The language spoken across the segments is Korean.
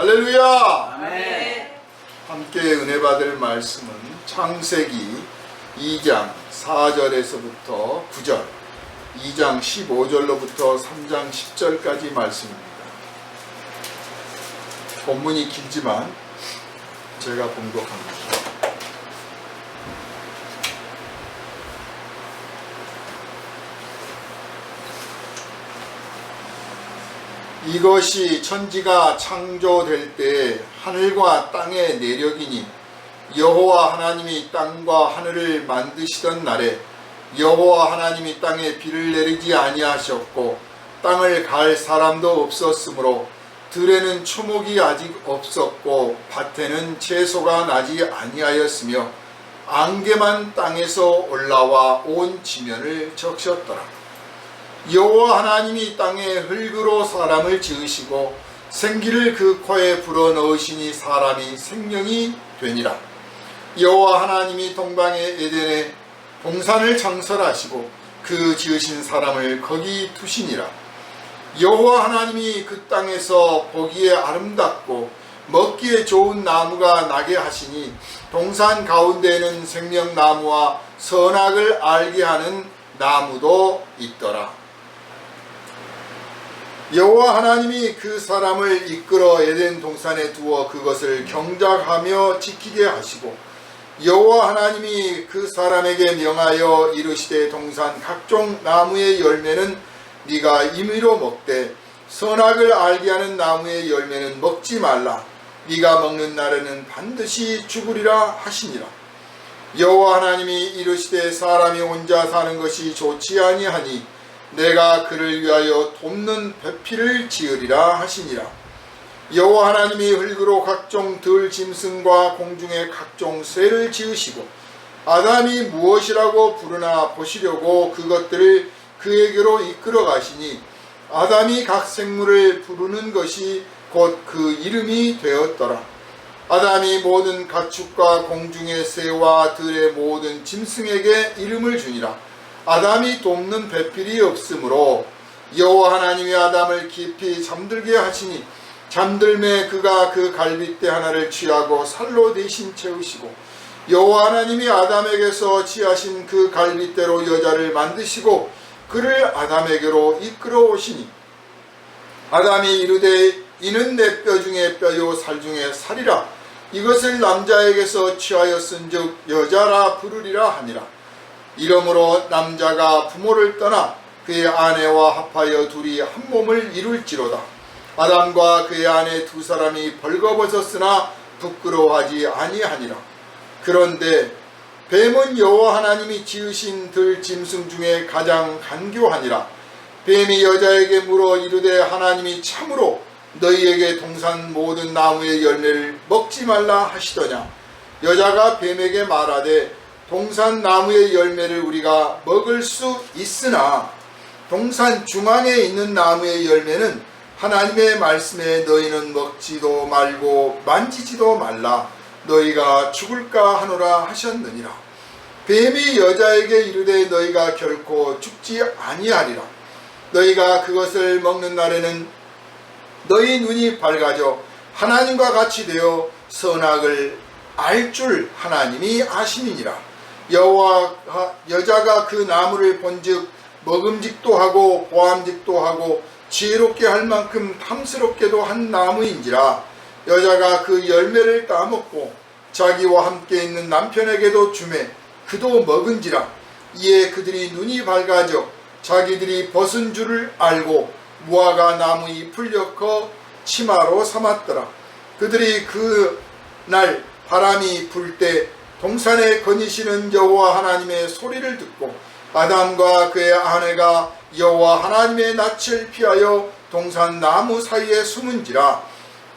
할렐루야! 아멘. 함께 은혜 받을 말씀은 창세기 2장 4절에서부터 9절, 2장 15절로부터 3장 10절까지 말씀입니다. 본문이 길지만 제가 봉독합니다. 이것이 천지가 창조될 때 하늘과 땅의 내력이니 여호와 하나님이 땅과 하늘을 만드시던 날에 여호와 하나님이 땅에 비를 내리지 아니하셨고 땅을 갈 사람도 없었으므로 들에는 초목이 아직 없었고 밭에는 채소가 나지 아니하였으며 안개만 땅에서 올라와 온 지면을 적셨더라. 여호와 하나님이 땅에 흙으로 사람을 지으시고 생기를 그 코에 불어넣으시니 사람이 생명이 되니라. 여호와 하나님이 동방의 에덴에 동산을 창설하시고 그 지으신 사람을 거기 두시니라. 여호와 하나님이 그 땅에서 보기에 아름답고 먹기에 좋은 나무가 나게 하시니 동산 가운데에는 생명나무와 선악을 알게 하는 나무도 있더라. 여호와 하나님이 그 사람을 이끌어 에덴 동산에 두어 그것을 경작하며 지키게 하시고 여호와 하나님이 그 사람에게 명하여 이르시되 동산 각종 나무의 열매는 네가 임의로 먹되 선악을 알게 하는 나무의 열매는 먹지 말라. 네가 먹는 날에는 반드시 죽으리라 하시니라. 여호와 하나님이 이르시되 사람이 혼자 사는 것이 좋지 아니하니 내가 그를 위하여 돕는 배필을 지으리라 하시니라. 여호와 하나님이 흙으로 각종 들 짐승과 공중의 각종 새를 지으시고 아담이 무엇이라고 부르나 보시려고 그것들을 그에게로 이끌어 가시니 아담이 각 생물을 부르는 것이 곧 그 이름이 되었더라. 아담이 모든 가축과 공중의 새와 들의 모든 짐승에게 이름을 주니라. 아담이 돕는 배필이 없으므로 여호와 하나님이 아담을 깊이 잠들게 하시니 잠들매 그가 그 갈빗대 하나를 취하고 살로 대신 채우시고 여호와 하나님이 아담에게서 취하신 그 갈빗대로 여자를 만드시고 그를 아담에게로 이끌어 오시니 아담이 이르되 이는 내 뼈 중에 뼈요 살 중에 살이라. 이것을 남자에게서 취하였은즉 여자라 부르리라 하니라. 이러므로 남자가 부모를 떠나 그의 아내와 합하여 둘이 한 몸을 이룰지로다. 아담과 그의 아내 두 사람이 벌거벗었으나 부끄러워하지 아니하니라. 그런데 뱀은 여호와 하나님이 지으신 들 짐승 중에 가장 간교하니라. 뱀이 여자에게 물어 이르되 하나님이 참으로 너희에게 동산 모든 나무의 열매를 먹지 말라 하시더냐. 여자가 뱀에게 말하되 동산 나무의 열매를 우리가 먹을 수 있으나 동산 중앙에 있는 나무의 열매는 하나님의 말씀에 너희는 먹지도 말고 만지지도 말라. 너희가 죽을까 하노라 하셨느니라. 뱀이 여자에게 이르되 너희가 결코 죽지 아니하리라. 너희가 그것을 먹는 날에는 너희 눈이 밝아져 하나님과 같이 되어 선악을 알 줄 하나님이 아심이니라. 여자가 그 나무를 본즉 먹음직도 하고 보암직도 하고 지혜롭게 할 만큼 탐스럽게도 한 나무인지라. 여자가 그 열매를 따먹고 자기와 함께 있는 남편에게도 주매 그도 먹은지라. 이에 그들이 눈이 밝아져 자기들이 벗은 줄을 알고 무화과 나무 잎을 엮어 치마로 삼았더라. 그들이 그 날 바람이 불 때 동산에 거니시는 여호와 하나님의 소리를 듣고 아담과 그의 아내가 여호와 하나님의 낯을 피하여 동산 나무 사이에 숨은지라.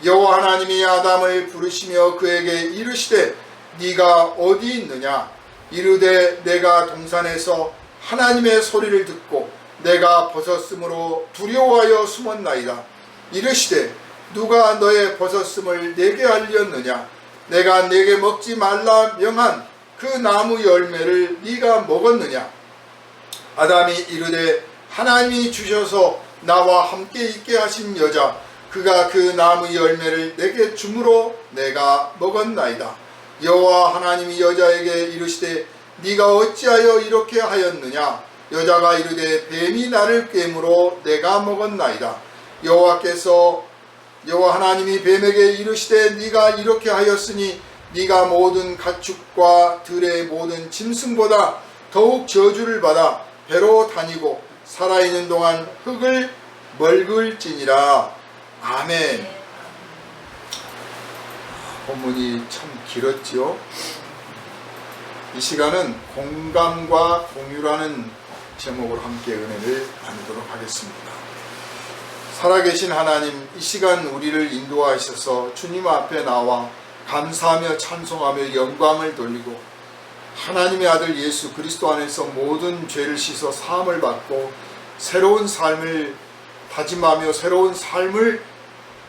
여호와 하나님이 아담을 부르시며 그에게 이르시되 네가 어디 있느냐. 이르되 내가 동산에서 하나님의 소리를 듣고 내가 벗었으므로 두려워하여 숨었나이다. 이르시되 누가 너의 벗었음을 내게 알렸느냐. 내가 내게 먹지 말라 명한 그 나무 열매를 네가 먹었느냐. 아담이 이르되 하나님이 주셔서 나와 함께 있게 하신 여자 그가 그 나무 열매를 내게 주므로 내가 먹었나이다. 여호와 하나님이 여자에게 이르시되 네가 어찌하여 이렇게 하였느냐. 여자가 이르되 뱀이 나를 꿰므로 내가 먹었나이다. 여호와 하나님이 뱀에게 이르시되 네가 이렇게 하였으니 네가 모든 가축과 들의 모든 짐승보다 더욱 저주를 받아 배로 다니고 살아있는 동안 흙을 먹을지니라. 아멘. 본문이 참 길었지요. 이 시간은 공감과 공유라는 제목으로 함께 은혜를 나누도록 하겠습니다. 살아계신 하나님, 이 시간 우리를 인도하셔서 주님 앞에 나와 감사하며 찬송하며 영광을 돌리고 하나님의 아들 예수 그리스도 안에서 모든 죄를 씻어 사함을 받고 새로운 삶을 다짐하며 새로운 삶을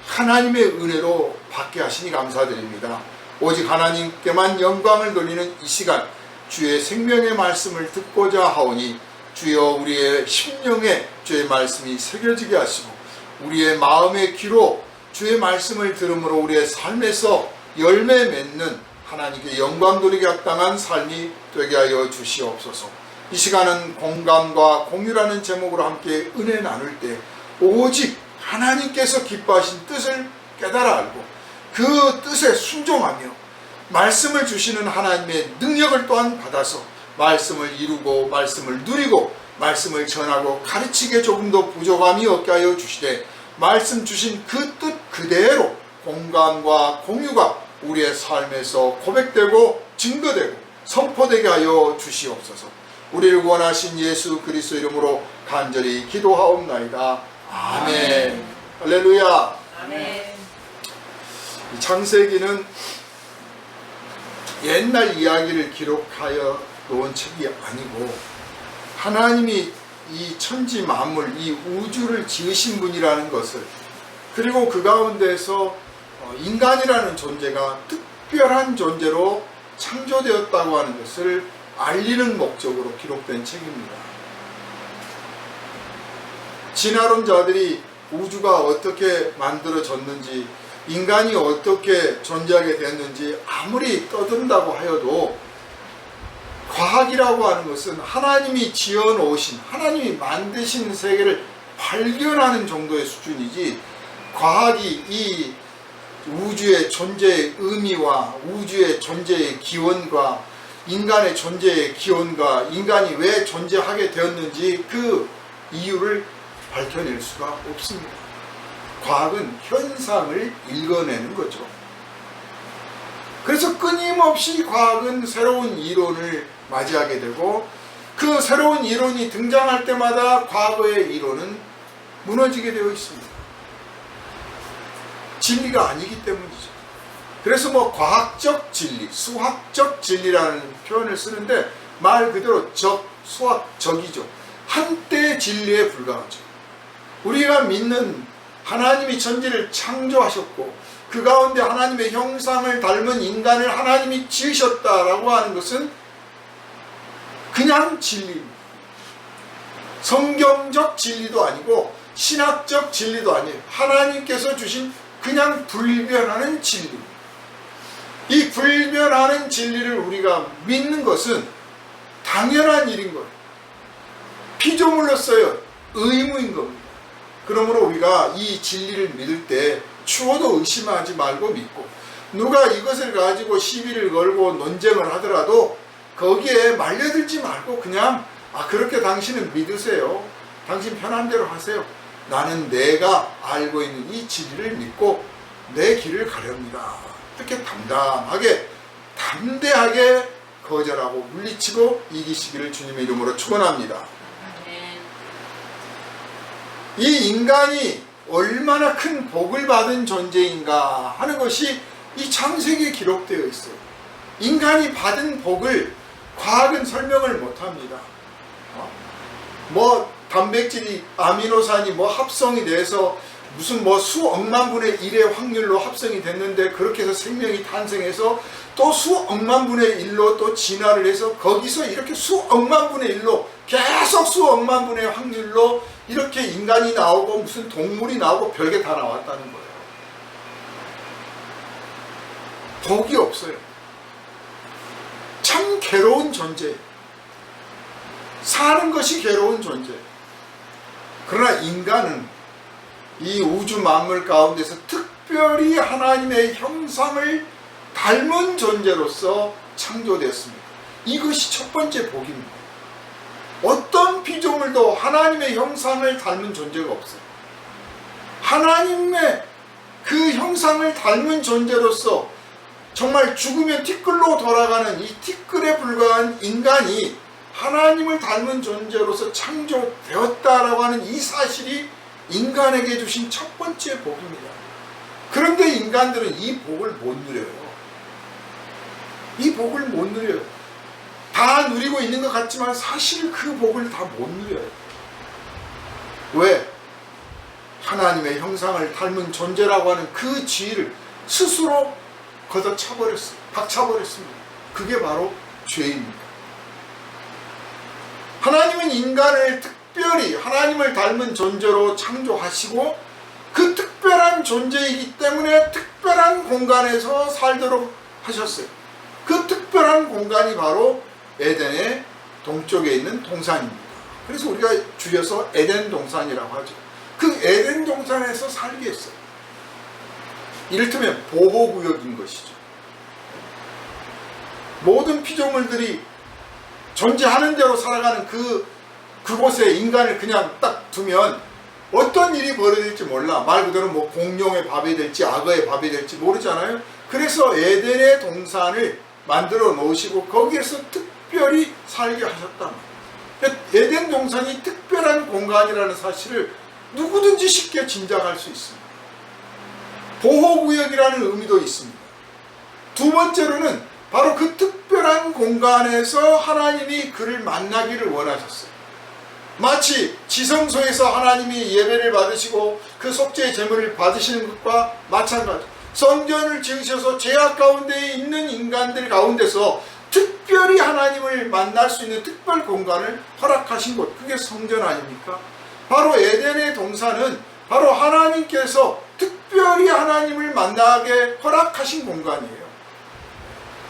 하나님의 은혜로 받게 하시니 감사드립니다. 오직 하나님께만 영광을 돌리는 이 시간, 주의 생명의 말씀을 듣고자 하오니 주여 우리의 심령에 주의 말씀이 새겨지게 하시고 우리의 마음의 귀로 주의 말씀을 들음으로 우리의 삶에서 열매 맺는 하나님께 영광 돌리게 합당한 삶이 되게 하여 주시옵소서. 이 시간은 공감과 공유라는 제목으로 함께 은혜 나눌 때 오직 하나님께서 기뻐하신 뜻을 깨달아 알고 그 뜻에 순종하며 말씀을 주시는 하나님의 능력을 또한 받아서 말씀을 이루고 말씀을 누리고 말씀을 전하고 가르치기에 조금도 부족함이 없게 하여 주시되 말씀 주신 그 뜻 그대로 공감과 공유가 우리의 삶에서 고백되고 증거되고 선포되게 하여 주시옵소서. 우리를 구원하신 예수 그리스도 이름으로 간절히 기도하옵나이다. 아멘. 할렐루야. 아멘. 창세기는 옛날 이야기를 기록하여 놓은 책이 아니고 하나님이 이 천지 만물, 이 우주를 지으신 분이라는 것을, 그리고 그 가운데서 인간이라는 존재가 특별한 존재로 창조되었다고 하는 것을 알리는 목적으로 기록된 책입니다. 진화론자들이 우주가 어떻게 만들어졌는지, 인간이 어떻게 존재하게 됐는지 아무리 떠든다고 하여도 과학이라고 하는 것은 하나님이 지어놓으신, 하나님이 만드신 세계를 발견하는 정도의 수준이지, 과학이 이 우주의 존재의 의미와 우주의 존재의 기원과 인간의 존재의 기원과 인간이 왜 존재하게 되었는지 그 이유를 밝혀낼 수가 없습니다. 과학은 현상을 읽어내는 거죠. 그래서 끊임없이 과학은 새로운 이론을 맞이하게 되고 그 새로운 이론이 등장할 때마다 과거의 이론은 무너지게 되어 있습니다. 진리가 아니기 때문이죠. 그래서 과학적 진리, 수학적 진리라는 표현을 쓰는데 말 그대로 수학적이죠. 한때의 진리에 불과하죠. 우리가 믿는 하나님이 천지를 창조하셨고 그 가운데 하나님의 형상을 닮은 인간을 하나님이 지으셨다라고 하는 것은 그냥 진리입니다. 성경적 진리도 아니고 신학적 진리도 아니에요. 하나님께서 주신 그냥 불변하는 진리입니다. 이 불변하는 진리를 우리가 믿는 것은 당연한 일인 거예요. 피조물로서의 의무인 겁니다. 그러므로 우리가 이 진리를 믿을 때 추호도 의심하지 말고 믿고, 누가 이것을 가지고 시비를 걸고 논쟁을 하더라도 거기에 말려들지 말고 그냥 그렇게 당신은 믿으세요. 당신 편한 대로 하세요. 나는 내가 알고 있는 이 진리를 믿고 내 길을 가렵니다. 이렇게 담담하게 담대하게 거절하고 물리치고 이기시기를 주님의 이름으로 축원합니다. 이 인간이 얼마나 큰 복을 받은 존재인가 하는 것이 이 창세기에 기록되어 있어요. 인간이 받은 복을 과학은 설명을 못합니다. 단백질이 아미노산이 합성이 돼서 무슨 수억만 분의 1의 확률로 합성이 됐는데 그렇게 해서 생명이 탄생해서 또 수억만 분의 1로 또 진화를 해서 거기서 이렇게 수억만 분의 1로 계속 수억만 분의 확률로 이렇게 인간이 나오고 무슨 동물이 나오고 별게 다 나왔다는 거예요. 복이 없어요. 참 괴로운 존재. 사는 것이 괴로운 존재. 그러나 인간은 이 우주 만물 가운데서 특별히 하나님의 형상을 닮은 존재로서 창조되었습니다. 이것이 첫 번째 복입니다. 어떤 피조물도 하나님의 형상을 닮은 존재가 없어요. 하나님의 그 형상을 닮은 존재로서 정말 죽으면 티끌로 돌아가는 이 티끌에 불과한 인간이 하나님을 닮은 존재로서 창조되었다라고 하는 이 사실이 인간에게 주신 첫 번째 복입니다. 그런데 인간들은 이 복을 못 누려요. 이 복을 못 누려요. 다 누리고 있는 것 같지만 사실 그 복을 다 못 누려요. 왜? 하나님의 형상을 닮은 존재라고 하는 그 지위를 스스로 걷어차버렸어요. 박차버렸습니다. 그게 바로 죄입니다. 하나님은 인간을 특별히 하나님을 닮은 존재로 창조하시고 그 특별한 존재이기 때문에 특별한 공간에서 살도록 하셨어요. 그 특별한 공간이 바로 에덴의 동쪽에 있는 동산입니다. 그래서 우리가 줄여서 에덴 동산이라고 하죠. 그 에덴 동산에서 살게 했어요. 이를테면 보호구역인 것이죠. 모든 피조물들이 존재하는 대로 살아가는 그곳에 인간을 그냥 딱 두면 어떤 일이 벌어질지 몰라. 말 그대로 뭐 공룡의 밥이 될지 악어의 밥이 될지 모르잖아요. 그래서 에덴의 동산을 만들어 놓으시고 거기에서 특별히 살게 하셨다. 에덴 동산이 특별한 공간이라는 사실을 누구든지 쉽게 짐작할 수 있습니다. 보호구역이라는 의미도 있습니다. 두 번째로는 바로 그 특별한 공간에서 하나님이 그를 만나기를 원하셨어요. 마치 지성소에서 하나님이 예배를 받으시고 그 속죄의 제물을 받으시는 것과 마찬가지. 성전을 지으셔서 죄악 가운데 있는 인간들 가운데서 특별히 하나님을 만날 수 있는 특별 공간을 허락하신 곳, 그게 성전 아닙니까? 바로 에덴의 동산은 바로 하나님께서 특별히 하나님을 만나게 허락하신 공간이에요.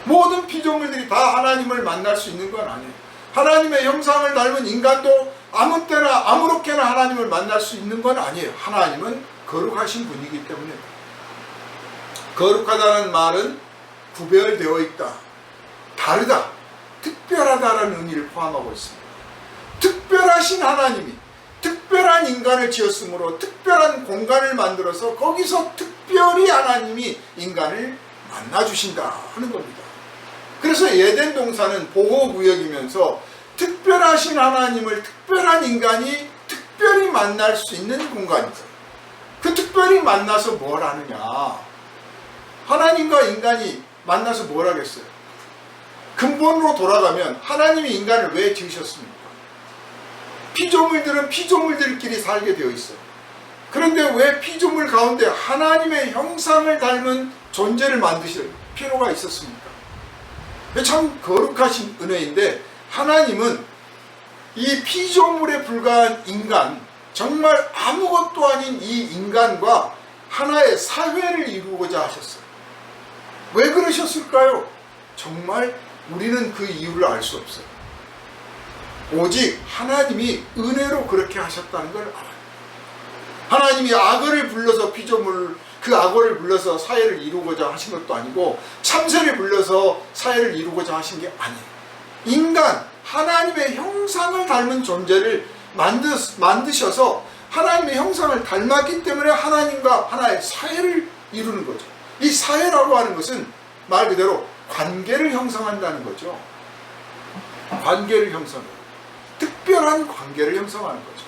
모든 피조물들이 다 하나님을 만날 수 있는 건 아니에요. 하나님의 형상을 닮은 인간도 아무 때나 아무렇게나 하나님을 만날 수 있는 건 아니에요. 하나님은 거룩하신 분이기 때문에. 거룩하다는 말은 구별되어 있다, 다르다, 특별하다라는 의미를 포함하고 있습니다. 특별하신 하나님이 특별한 인간을 지었으므로 특별한 공간을 만들어서 거기서 특별히 하나님이 인간을 만나주신다 하는 겁니다. 그래서 에덴 동산은 보호구역이면서 특별하신 하나님을 특별한 인간이 특별히 만날 수 있는 공간이죠. 그 특별히 만나서 뭘 하느냐. 하나님과 인간이 만나서 뭘 하겠어요? 근본으로 돌아가면 하나님이 인간을 왜 지으셨습니까? 피조물들은 피조물들끼리 살게 되어 있어요. 그런데 왜 피조물 가운데 하나님의 형상을 닮은 존재를 만드실 필요가 있었습니까? 참 거룩하신 은혜인데 하나님은 이 피조물에 불과한 인간, 정말 아무것도 아닌 이 인간과 하나의 사회를 이루고자 하셨어요. 왜 그러셨을까요? 정말 우리는 그 이유를 알 수 없어요. 오직 하나님이 은혜로 그렇게 하셨다는 걸 알아요. 하나님이 악어를 불러서 피조물, 그 악어를 불러서 사회를 이루고자 하신 것도 아니고 참새를 불러서 사회를 이루고자 하신 게 아니에요. 인간, 하나님의 형상을 닮은 존재를 만드셔서 하나님의 형상을 닮았기 때문에 하나님과 하나의 사회를 이루는 거죠. 이 사회라고 하는 것은 말 그대로 관계를 형성한다는 거죠. 관계를 형성해요. 특별한 관계를 형성하는 거죠.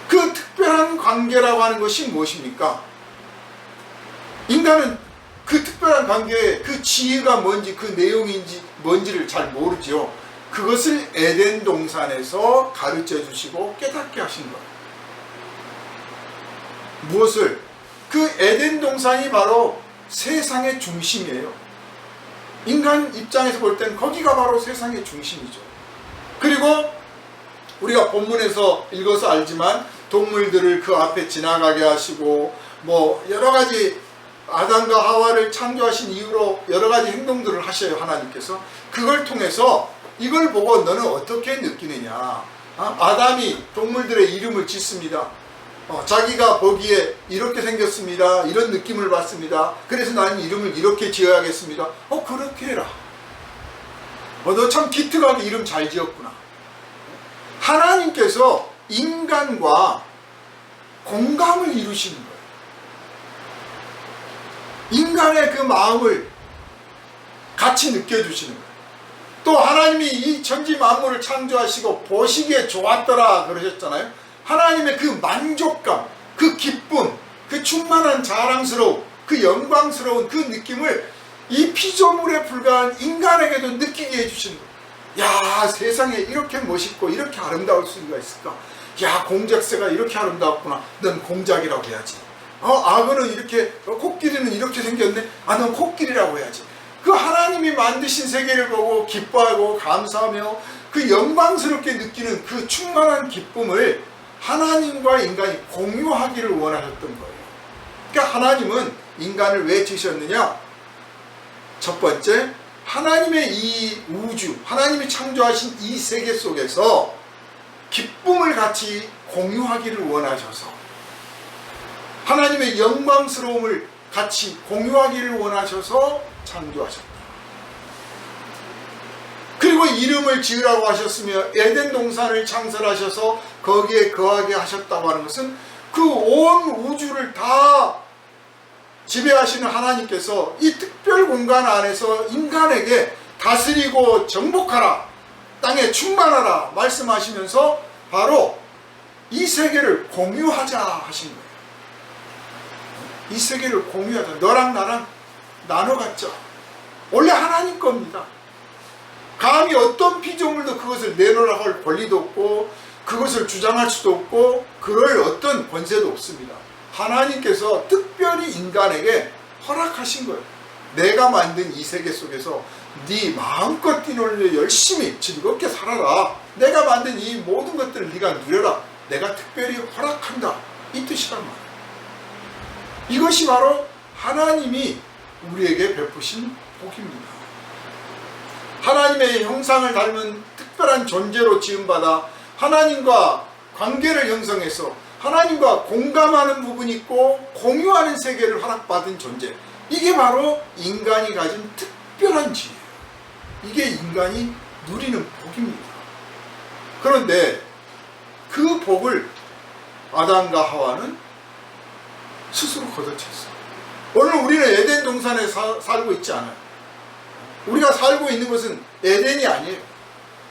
그 특별한 관계라고 하는 것이 무엇입니까? 인간은 그 특별한 관계의 그 지혜가 뭔지, 그 내용인지 뭔지를 잘 모르죠. 그것을 에덴 동산에서 가르쳐 주시고 깨닫게 하신 거예요. 무엇을? 그 에덴 동산이 바로 세상의 중심이에요. 인간 입장에서 볼 땐 거기가 바로 세상의 중심이죠. 그리고 우리가 본문에서 읽어서 알지만 동물들을 그 앞에 지나가게 하시고 뭐 여러가지 아담과 하와를 창조하신 이후로 여러가지 행동들을 하셔요. 하나님께서 그걸 통해서 이걸 보고 너는 어떻게 느끼느냐. 아담이 동물들의 이름을 짓습니다. 자기가 보기에 이렇게 생겼습니다. 이런 느낌을 받습니다. 그래서 나는 이름을 이렇게 지어야겠습니다. 그렇게 해라. 너 참 기특하게 이름 잘 지었구나. 하나님께서 인간과 공감을 이루시는 거예요. 인간의 그 마음을 같이 느껴주시는 거예요. 또 하나님이 이 천지 만물을 창조하시고 보시기에 좋았더라 그러셨잖아요. 하나님의 그 만족감, 그 기쁨, 그 충만한 자랑스러움, 그 영광스러운 그 느낌을 이 피조물에 불과한 인간에게도 느끼게 해주시는 거예요. 야, 세상에 이렇게 멋있고 이렇게 아름다울 수가 있을까? 야, 공작새가 이렇게 아름다웠구나. 넌 공작이라고 해야지. 악어는 이렇게, 코끼리는 이렇게 생겼네. 넌 코끼리라고 해야지. 그 하나님이 만드신 세계를 보고 기뻐하고 감사하며 그 영광스럽게 느끼는 그 충만한 기쁨을 하나님과 인간이 공유하기를 원하셨던 거예요. 그러니까 하나님은 인간을 왜 지으셨느냐? 첫 번째, 하나님의 이 우주, 하나님이 창조하신 이 세계 속에서 기쁨을 같이 공유하기를 원하셔서 하나님의 영광스러움을 같이 공유하기를 원하셔서 창조하셨다. 그리고 이름을 지으라고 하셨으며 에덴 동산을 창설하셔서 거기에 거하게 하셨다고 하는 것은 그 온 우주를 다 지배하시는 하나님께서 이 특별 공간 안에서 인간에게 다스리고 정복하라, 땅에 충만하라 말씀하시면서 바로 이 세계를 공유하자 하신 거예요. 이 세계를 공유하자. 너랑 나랑 나눠 갖자. 원래 하나님 겁니다. 감히 어떤 피조물도 그것을 내놓으라고 할 권리도 없고 그것을 주장할 수도 없고 그럴 어떤 권세도 없습니다. 하나님께서 특별히 인간에게 허락하신 거예요. 내가 만든 이 세계 속에서 네 마음껏 뛰놀려 열심히 즐겁게 살아라. 내가 만든 이 모든 것들을 네가 누려라. 내가 특별히 허락한다. 이 뜻이란 말이에요. 이것이 바로 하나님이 우리에게 베푸신 복입니다. 하나님의 형상을 닮은 특별한 존재로 지음받아 하나님과 관계를 형성해서 하나님과 공감하는 부분이 있고 공유하는 세계를 허락받은 존재. 이게 바로 인간이 가진 특별한 지혜예요. 이게 인간이 누리는 복입니다. 그런데 그 복을 아담과 하와는 스스로 걷어챘어요. 오늘 우리는 에덴 동산에 살고 있지 않아요. 우리가 살고 있는 것은 에덴이 아니에요.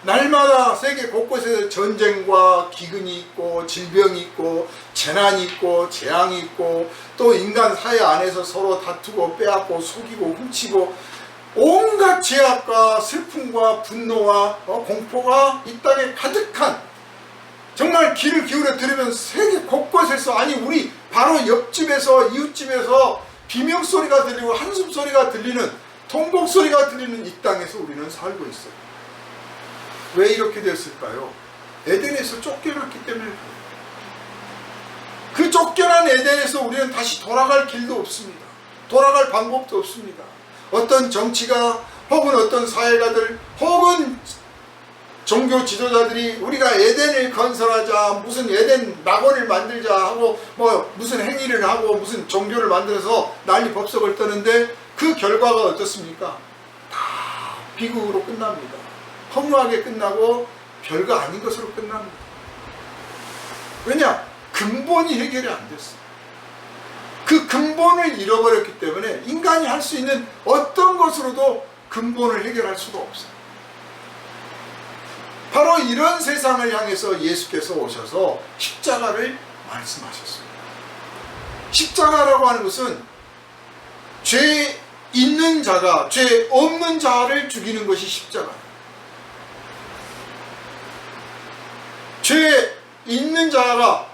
날마다 세계 곳곳에서 전쟁과 기근이 있고 질병이 있고 재난이 있고 재앙이 있고 또 인간 사회 안에서 서로 다투고 빼앗고 속이고 훔치고 온갖 죄악과 슬픔과 분노와 공포가 이 땅에 가득한, 정말 귀를 기울여 들으면 세계 곳곳에서, 아니 우리 바로 옆집에서 이웃집에서 비명소리가 들리고 한숨소리가 들리는, 통곡소리가 들리는 이 땅에서 우리는 살고 있어요. 왜 이렇게 됐을까요? 에덴에서 쫓겨났기 때문에. 그 쫓겨난 에덴에서 우리는 다시 돌아갈 길도 없습니다. 돌아갈 방법도 없습니다. 어떤 정치가 혹은 어떤 사회가들 혹은 종교 지도자들이 우리가 에덴을 건설하자, 무슨 에덴 낙원을 만들자 하고 뭐 무슨 행위를 하고 무슨 종교를 만들어서 난리 법석을 떠는데 그 결과가 어떻습니까? 다 비극으로 끝납니다. 허무하게 끝나고 별거 아닌 것으로 끝납니다. 왜냐? 근본이 해결이 안 됐어요. 그 근본을 잃어버렸기 때문에 인간이 할 수 있는 어떤 것으로도 근본을 해결할 수가 없어요. 바로 이런 세상을 향해서 예수께서 오셔서 십자가를 말씀하셨어요. 십자가라고 하는 것은 죄 있는 자가 죄 없는 자를 죽이는 것이 십자가예요. 죄 있는 자가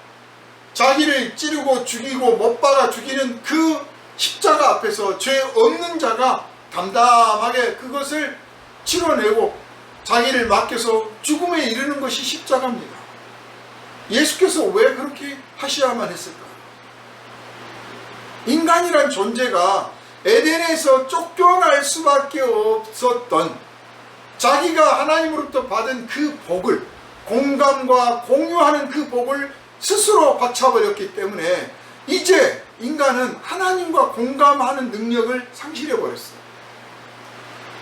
자기를 찌르고 죽이고 못 박아 죽이는 그 십자가 앞에서 죄 없는 자가 담담하게 그것을 치러내고 자기를 맡겨서 죽음에 이르는 것이 십자가입니다. 예수께서 왜 그렇게 하셔야만 했을까? 인간이란 존재가 에덴에서 쫓겨날 수밖에 없었던, 자기가 하나님으로부터 받은 그 복을, 공감과 공유하는 그 복을 스스로 박차버렸기 때문에 이제 인간은 하나님과 공감하는 능력을 상실해버렸어요.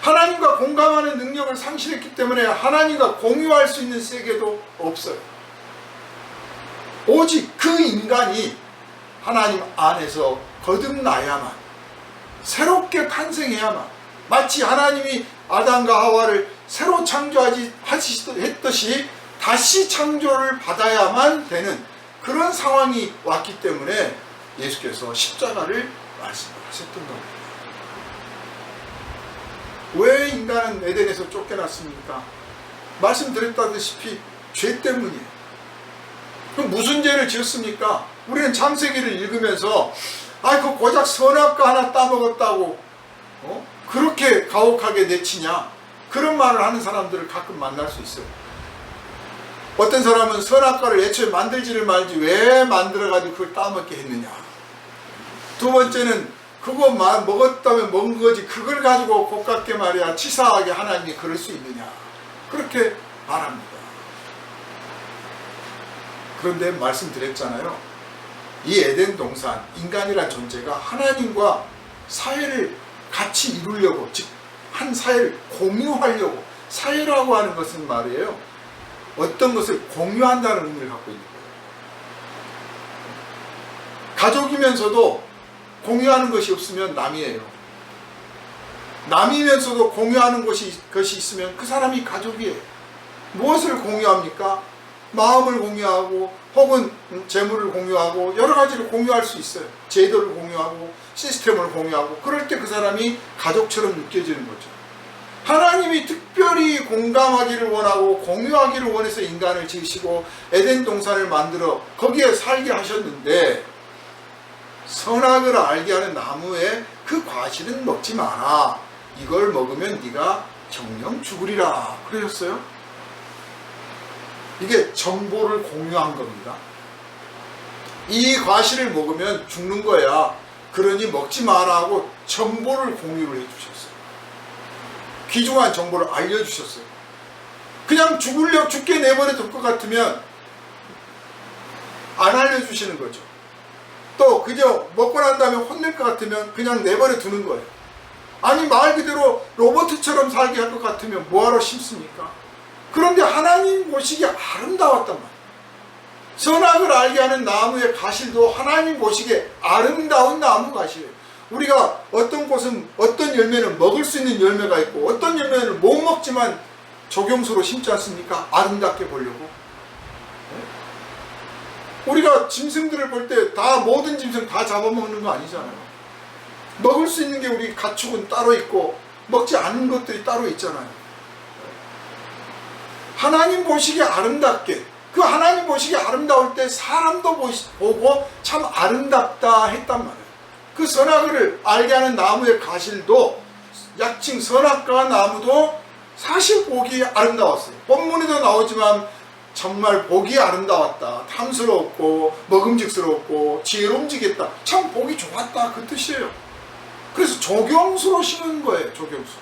하나님과 공감하는 능력을 상실했기 때문에 하나님과 공유할 수 있는 세계도 없어요. 오직 그 인간이 하나님 안에서 거듭나야만, 새롭게 탄생해야만, 마치 하나님이 아담과 하와를 새로 창조했듯이 다시 창조를 받아야만 되는 그런 상황이 왔기 때문에 예수께서 십자가를 말씀하셨던 겁니다. 왜 인간은 에덴에서 쫓겨났습니까? 말씀드렸다시피 죄 때문이에요. 그럼 무슨 죄를 지었습니까? 우리는 창세기를 읽으면서 그 고작 선악과 하나 따먹었다고 그렇게 가혹하게 내치냐, 그런 말을 하는 사람들을 가끔 만날 수 있어요. 어떤 사람은 선악과를 애초에 만들지를 말지 왜 만들어가지고 그걸 따먹게 했느냐. 두 번째는 그거 먹었다면 먹은 거지 그걸 가지고 고깝게 말이야 치사하게 하나님이 그럴 수 있느냐, 그렇게 말합니다. 그런데 말씀드렸잖아요. 이 에덴 동산, 인간이란 존재가 하나님과 사회를 같이 이루려고, 즉 한 사회를 공유하려고, 사회라고 하는 것은 말이에요, 어떤 것을 공유한다는 의미를 갖고 있는 거예요. 가족이면서도 공유하는 것이 없으면 남이에요. 남이면서도 공유하는 것이 있으면 그 사람이 가족이에요. 무엇을 공유합니까? 마음을 공유하고, 혹은 재물을 공유하고, 여러 가지를 공유할 수 있어요. 제도를 공유하고, 시스템을 공유하고, 그럴 때 그 사람이 가족처럼 느껴지는 거죠. 하나님이 특별히 공감하기를 원하고 공유하기를 원해서 인간을 지으시고 에덴 동산을 만들어 거기에 살게 하셨는데, 선악을 알게 하는 나무의 그 과실은 먹지 마라, 이걸 먹으면 네가 정령 죽으리라 그러셨어요. 이게 정보를 공유한 겁니다. 이 과실을 먹으면 죽는 거야, 그러니 먹지 마라 하고 정보를 공유를 해주셨어요. 귀중한 정보를 알려주셨어요. 그냥 죽게 내버려 둘 것 같으면 안 알려주시는 거죠. 또 그저 먹고 난 다음에 혼낼 것 같으면 그냥 내버려 두는 거예요. 아니 말 그대로 로봇처럼 살게 할 것 같으면 뭐하러 심습니까? 그런데 하나님 보시기에 아름다웠단 말이에요. 선악을 알게 하는 나무의 가실도 하나님 보시기에 아름다운 나무 가실이에요. 우리가 어떤 곳은 어떤 열매는 먹을 수 있는 열매가 있고 어떤 열매는 못 먹지만 조경수로 심지 않습니까? 아름답게 보려고. 우리가 짐승들을 볼 때 다 모든 짐승 다 잡아먹는 거 아니잖아요. 먹을 수 있는 게 우리 가축은 따로 있고 먹지 않는 것들이 따로 있잖아요. 하나님 보시기에 아름답게, 그 하나님 보시기에 아름다울 때 사람도 보고 참 아름답다 했단 말이에요. 그 선악을 알게 하는 나무의 가실도, 약칭 선악과 나무도 사실 보기 아름다웠어요. 본문에도 나오지만 정말 보기 아름다웠다, 탐스러웠고 먹음직스러웠고 지혜로움지겠다, 참 보기 좋았다, 그 뜻이에요. 그래서 조경수로 심은 거예요. 조경수.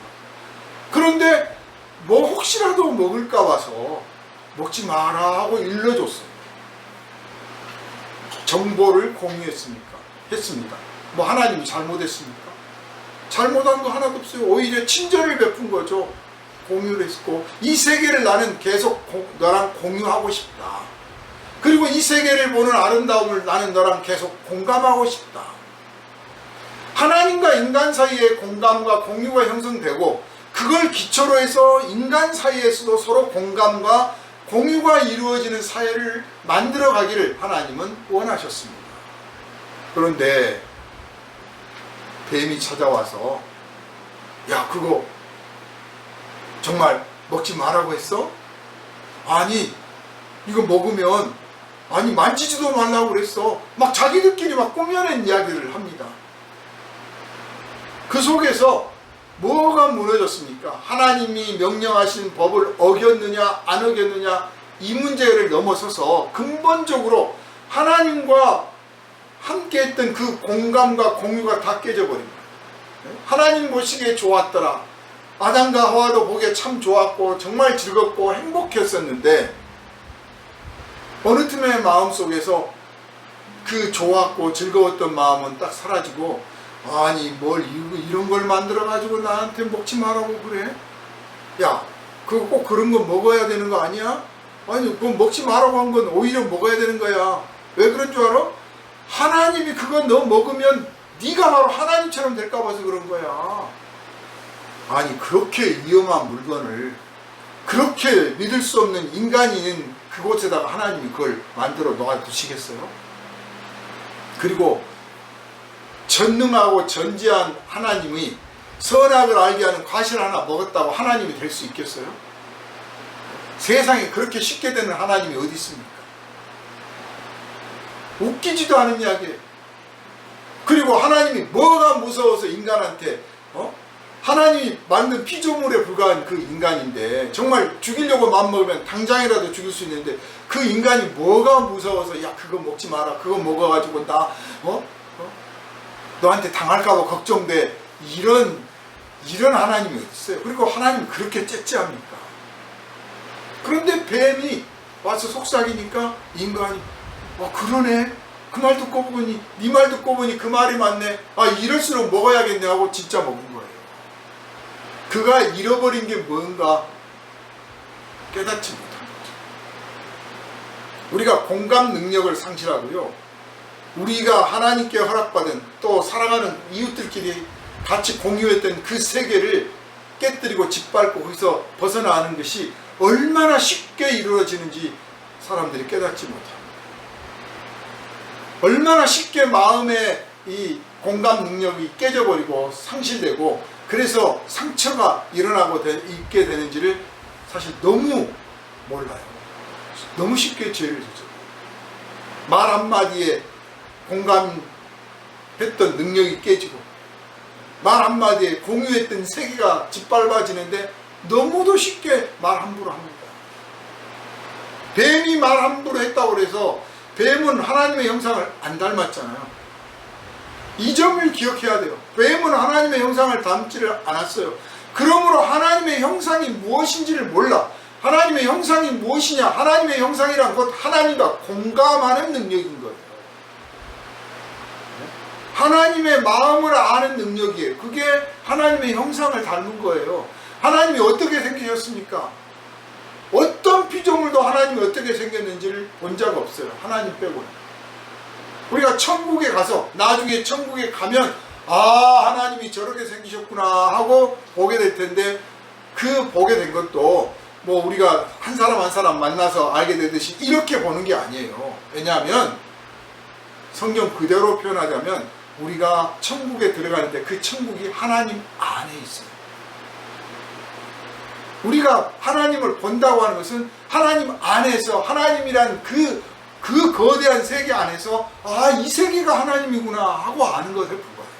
그런데 뭐 혹시라도 먹을까 봐서 먹지 마라 하고 일러줬어요. 정보를 공유했습니까? 했습니다. 뭐 하나님이 잘못했습니까? 잘못한 거 하나도 없어요. 오히려 친절을 베푼 거죠. 공유를 했고, 이 세계를 나는 계속 너랑 공유하고 싶다. 그리고 이 세계를 보는 아름다움을 나는 너랑 계속 공감하고 싶다. 하나님과 인간 사이에 공감과 공유가 형성되고, 그걸 기초로 해서 인간 사이에서도 서로 공감과 공유가 이루어지는 사회를 만들어 가기를 하나님은 원하셨습니다. 그런데 뱀이 찾아와서 야, 그거 정말 먹지 말라고 했어? 아니, 이거 먹으면, 아니 만지지도 말라고 그랬어. 막 자기들끼리 막 꾸며낸 이야기를 합니다. 그 속에서 뭐가 무너졌습니까? 하나님이 명령하신 법을 어겼느냐 안 어겼느냐, 이 문제를 넘어서서 근본적으로 하나님과 함께 했던 그 공감과 공유가 다 깨져버립니다. 하나님 보시기에 좋았더라. 아담과 하와도 보기에 참 좋았고 정말 즐겁고 행복했었는데 어느 틈에 마음속에서 그 좋았고 즐거웠던 마음은 딱 사라지고, 아니 뭘 이런 걸 만들어 가지고 나한테 먹지 말라고 그래? 야, 그거 꼭 그런 거 먹어야 되는 거 아니야? 아니 그거 먹지 말라고 한 건 오히려 먹어야 되는 거야. 왜 그런 줄 알아? 하나님이 그거 너 먹으면 네가 바로 하나님처럼 될까 봐서 그런 거야. 아니 그렇게 위험한 물건을, 그렇게 믿을 수 없는 인간이 있는 그곳에다가 하나님이 그걸 만들어 놓아두시겠어요? 그리고 전능하고 전지한 하나님이 선악을 알게 하는 과실 하나 먹었다고 하나님이 될 수 있겠어요? 세상에 그렇게 쉽게 되는 하나님이 어디 있습니까? 웃기지도 않은 이야기예요. 그리고 하나님이 뭐가 무서워서 인간한테 하나님이 만든 피조물에 불과한 그 인간인데, 정말 죽이려고 맘먹으면 당장이라도 죽일 수 있는데, 그 인간이 뭐가 무서워서 야 그거 먹지 마라, 그거 먹어가지고 나 너한테 당할까봐 걱정돼, 이런 하나님이 어디 있어요? 그리고 하나님 그렇게 째째합니까? 그런데 뱀이 와서 속삭이니까 인간이 그러네, 그 말 듣고 보니, 네 말 듣고 보니 그 말이 맞네, 이럴수록 먹어야겠네 하고 진짜 먹은 거예요. 그가 잃어버린 게 뭔가 깨닫지 못한 거죠. 우리가 공감 능력을 상실하고요, 우리가 하나님께 허락받은 또 사랑하는 이웃들끼리 같이 공유했던 그 세계를 깨뜨리고 짓밟고 거기서 벗어나는 것이 얼마나 쉽게 이루어지는지 사람들이 깨닫지 못합니다. 얼마나 쉽게 마음의 이 공감 능력이 깨져버리고 상실되고, 그래서 상처가 일어나고 있게 되는지를 사실 너무 몰라요. 너무 쉽게 죄를 지죠. 말 한마디에 공감했던 능력이 깨지고, 말 한마디에 공유했던 세계가 짓밟아지는데 너무도 쉽게 말 함부로 합니다. 뱀이 말 함부로 했다고 해서 뱀은 하나님의 형상을 안 닮았잖아요. 이 점을 기억해야 돼요. 뱀은 하나님의 형상을 닮지를 않았어요. 그러므로 하나님의 형상이 무엇인지를 몰라. 하나님의 형상이 무엇이냐? 하나님의 형상이란 곧 하나님과 공감하는 능력인 거예요. 하나님의 마음을 아는 능력이에요. 그게 하나님의 형상을 닮은 거예요. 하나님이 어떻게 생기셨습니까? 어떤 피조물도 하나님이 어떻게 생겼는지를 본 적 없어요. 하나님 빼고는. 우리가 천국에 가서, 나중에 천국에 가면 하나님이 저렇게 생기셨구나 하고 보게 될 텐데, 그 보게 된 것도 뭐 우리가 한 사람 한 사람 만나서 알게 되듯이 이렇게 보는 게 아니에요. 왜냐하면 성경 그대로 표현하자면 우리가 천국에 들어가는데 그 천국이 하나님 안에 있어요. 우리가 하나님을 본다고 하는 것은 하나님 안에서, 하나님이란 그 거대한 세계 안에서 이 세계가 하나님이구나 하고 아는 것에 불과해요.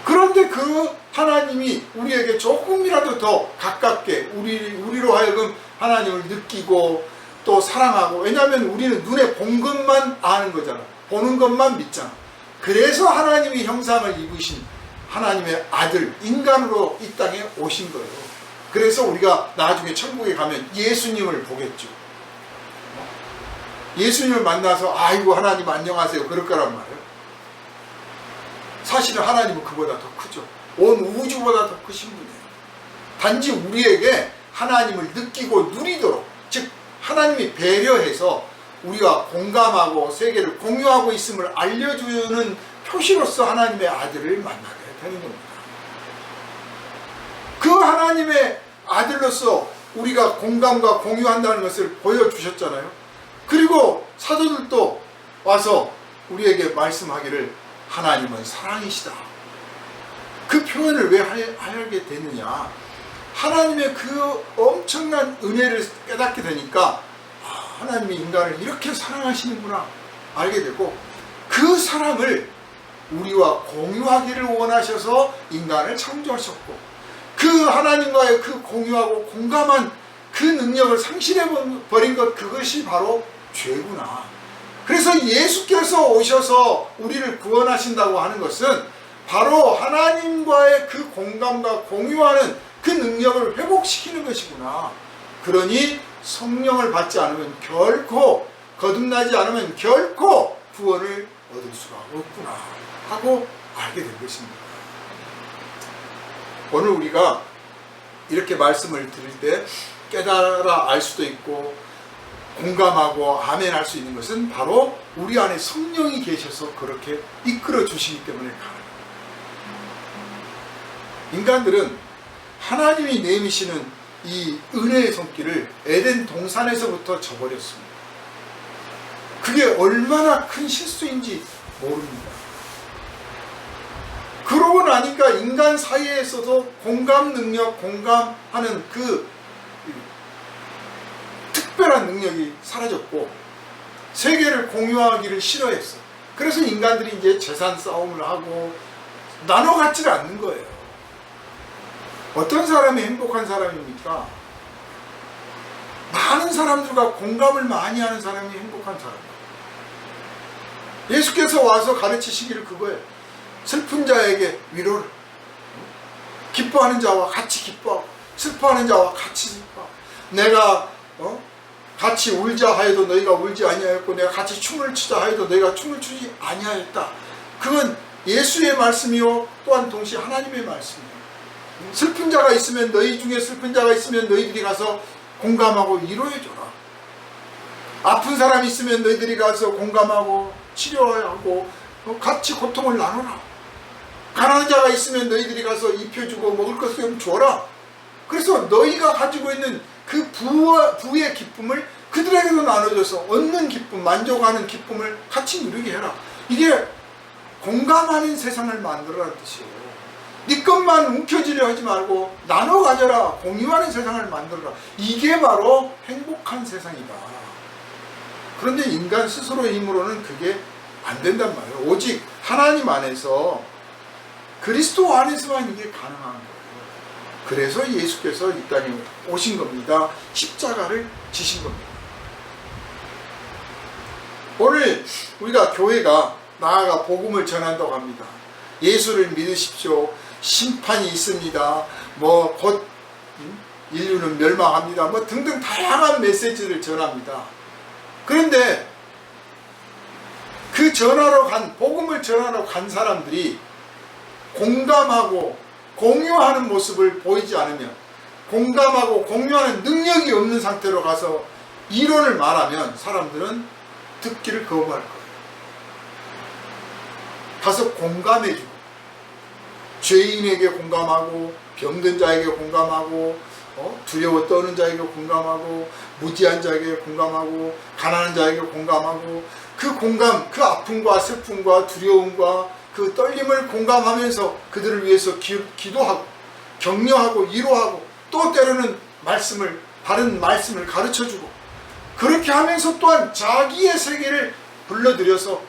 그런데 그 하나님이 우리에게 조금이라도 더 가깝게 우리로 하여금 하나님을 느끼고 또 사랑하고, 왜냐하면 우리는 눈에 본 것만 아는 거잖아. 보는 것만 믿잖아. 그래서 하나님이 형상을 입으신 하나님의 아들, 인간으로 이 땅에 오신 거예요. 그래서 우리가 나중에 천국에 가면 예수님을 보겠죠. 예수님을 만나서 아이고 하나님 안녕하세요 그럴 거란 말이에요. 사실은 하나님은 그보다 더 크죠. 온 우주보다 더 크신 분이에요. 단지 우리에게 하나님을 느끼고 누리도록, 즉 하나님이 배려해서 우리가 공감하고 세계를 공유하고 있음을 알려주는 표시로서 하나님의 아들을 만나게 되는 겁니다. 그 하나님의 아들로서 우리가 공감과 공유한다는 것을 보여주셨잖아요. 그리고 사도들도 와서 우리에게 말씀하기를 하나님은 사랑이시다. 그 표현을 왜 하게 되느냐? 하나님의 그 엄청난 은혜를 깨닫게 되니까 하나님이 인간을 이렇게 사랑하시는구나 알게 되고, 그 사랑을 우리와 공유하기를 원하셔서 인간을 창조하셨고, 그 하나님과의 그 공유하고 공감한 그 그 능력을 상실해 버린 것, 그것이 바로 죄구나. 그래서 예수께서 오셔서 우리를 구원하신다고 하는 것은 바로 하나님과의 그 공감과 공유하는 그 능력을 회복시키는 것이구나. 그러니 성령을 받지 않으면 결코, 거듭나지 않으면 결코 구원을 얻을 수가 없구나 하고 알게 된 것입니다. 오늘 우리가 이렇게 말씀을 드릴 때 깨달아 알 수도 있고 공감하고 아멘 할 수 있는 것은 바로 우리 안에 성령이 계셔서 그렇게 이끌어 주시기 때문에 가능합니다. 인간들은 하나님이 내미시는 이 은혜의 손길을 에덴 동산에서부터 저버렸습니다. 그게 얼마나 큰 실수인지 모릅니다. 그러고 나니까 인간 사이에서도 공감 능력, 공감하는 그 특별한 능력이 사라졌고 세계를 공유하기를 싫어했어. 그래서 인간들이 이제 재산 싸움을 하고 나눠 갖지를 않는 거예요. 어떤 사람이 행복한 사람입니까? 많은 사람들과 공감을 많이 하는 사람이 행복한 사람이에요. 예수께서 와서 가르치시기를 그거예요. 슬픈 자에게 위로를, 기뻐하는 자와 같이 기뻐하고 슬퍼하는 자와 같이 슬퍼하고, 내가 같이 울자 하여도 너희가 울지 아니하였고 내가 같이 춤을 추자 하여도 너희가 춤을 추지 아니하였다. 그건 예수의 말씀이요 또한 동시에 하나님의 말씀이에요. 슬픈 자가 있으면, 너희 중에 슬픈 자가 있으면 너희들이 가서 공감하고 위로해줘라. 아픈 사람이 있으면 너희들이 가서 공감하고 치료하고 같이 고통을 나눠라. 가난한 자가 있으면 너희들이 가서 입혀주고 먹을 것을 좀 줘라. 그래서 너희가 가지고 있는 그 부의 기쁨을 그들에게도 나눠줘서 얻는 기쁨, 만족하는 기쁨을 같이 누리게 해라. 이게 공감하는 세상을 만들어라는 뜻이에요. 네 것만 움켜쥐려 하지 말고 나눠 가져라. 공유하는 세상을 만들어라. 이게 바로 행복한 세상이다. 그런데 인간 스스로의 힘으로는 그게 안 된단 말이에요. 오직 하나님 안에서, 그리스도 안에서만 이게 가능한 거예요. 그래서 예수께서 이 땅에 오신 겁니다. 십자가를 지신 겁니다. 오늘 우리가 교회가 나아가 복음을 전한다고 합니다. 예수를 믿으십시오. 심판이 있습니다. 곧 인류는 멸망합니다. 등등 다양한 메시지를 전합니다. 그런데 그 복음을 전하러 간 사람들이 공감하고 공유하는 모습을 보이지 않으면, 공감하고 공유하는 능력이 없는 상태로 가서 이론을 말하면 사람들은 듣기를 거부할 거예요. 가서 공감해주고, 죄인에게 공감하고, 병든 자에게 공감하고, 두려워 떠는 자에게 공감하고, 무지한 자에게 공감하고, 가난한 자에게 공감하고, 그 공감, 그 아픔과 슬픔과 두려움과 그 떨림을 공감하면서 그들을 위해서 기도하고 격려하고 위로하고, 또 때로는 바른 말씀을 가르쳐주고, 그렇게 하면서 또한 자기의 세계를 불러들여서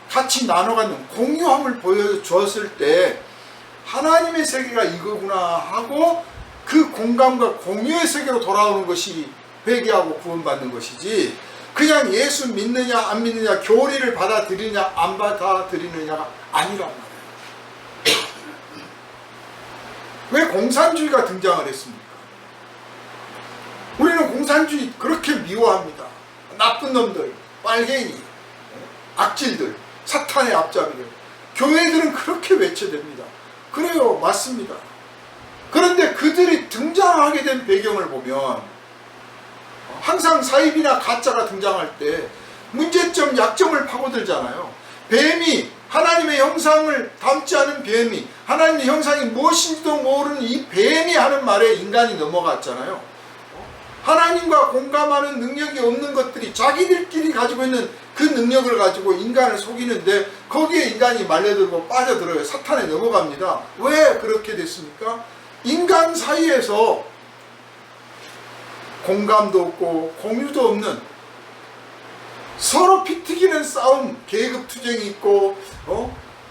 같이 나눠가는 공유함을 보여주었을 때 하나님의 세계가 이거구나 하고 그 공감과 공유의 세계로 돌아오는 것이 회개하고 구원받는 것이지, 그냥 예수 믿느냐 안 믿느냐, 교리를 받아들이느냐 안 받아들이느냐가 아니란 말이에요. 왜 공산주의가 등장을 했습니까? 우리는 공산주의 그렇게 미워합니다. 나쁜 놈들, 빨갱이, 악질들, 사탄의 앞잡이들, 교회들은 그렇게 외쳐댑니다. 그래요, 맞습니다. 그런데 그들이 등장하게 된 배경을 보면 항상 사입이나 가짜가 등장할 때 문제점, 약점을 파고들잖아요. 뱀이, 하나님의 형상을 담지 않은 뱀이, 하나님의 형상이 무엇인지도 모르는 이 뱀이 하는 말에 인간이 넘어갔잖아요. 하나님과 공감하는 능력이 없는 것들이 자기들끼리 가지고 있는 그 능력을 가지고 인간을 속이는데 거기에 인간이 말려들고 빠져들어요. 사탄에 넘어갑니다. 왜 그렇게 됐습니까? 인간 사이에서 공감도 없고 공유도 없는, 서로 피튀기는 싸움, 계급 투쟁이 있고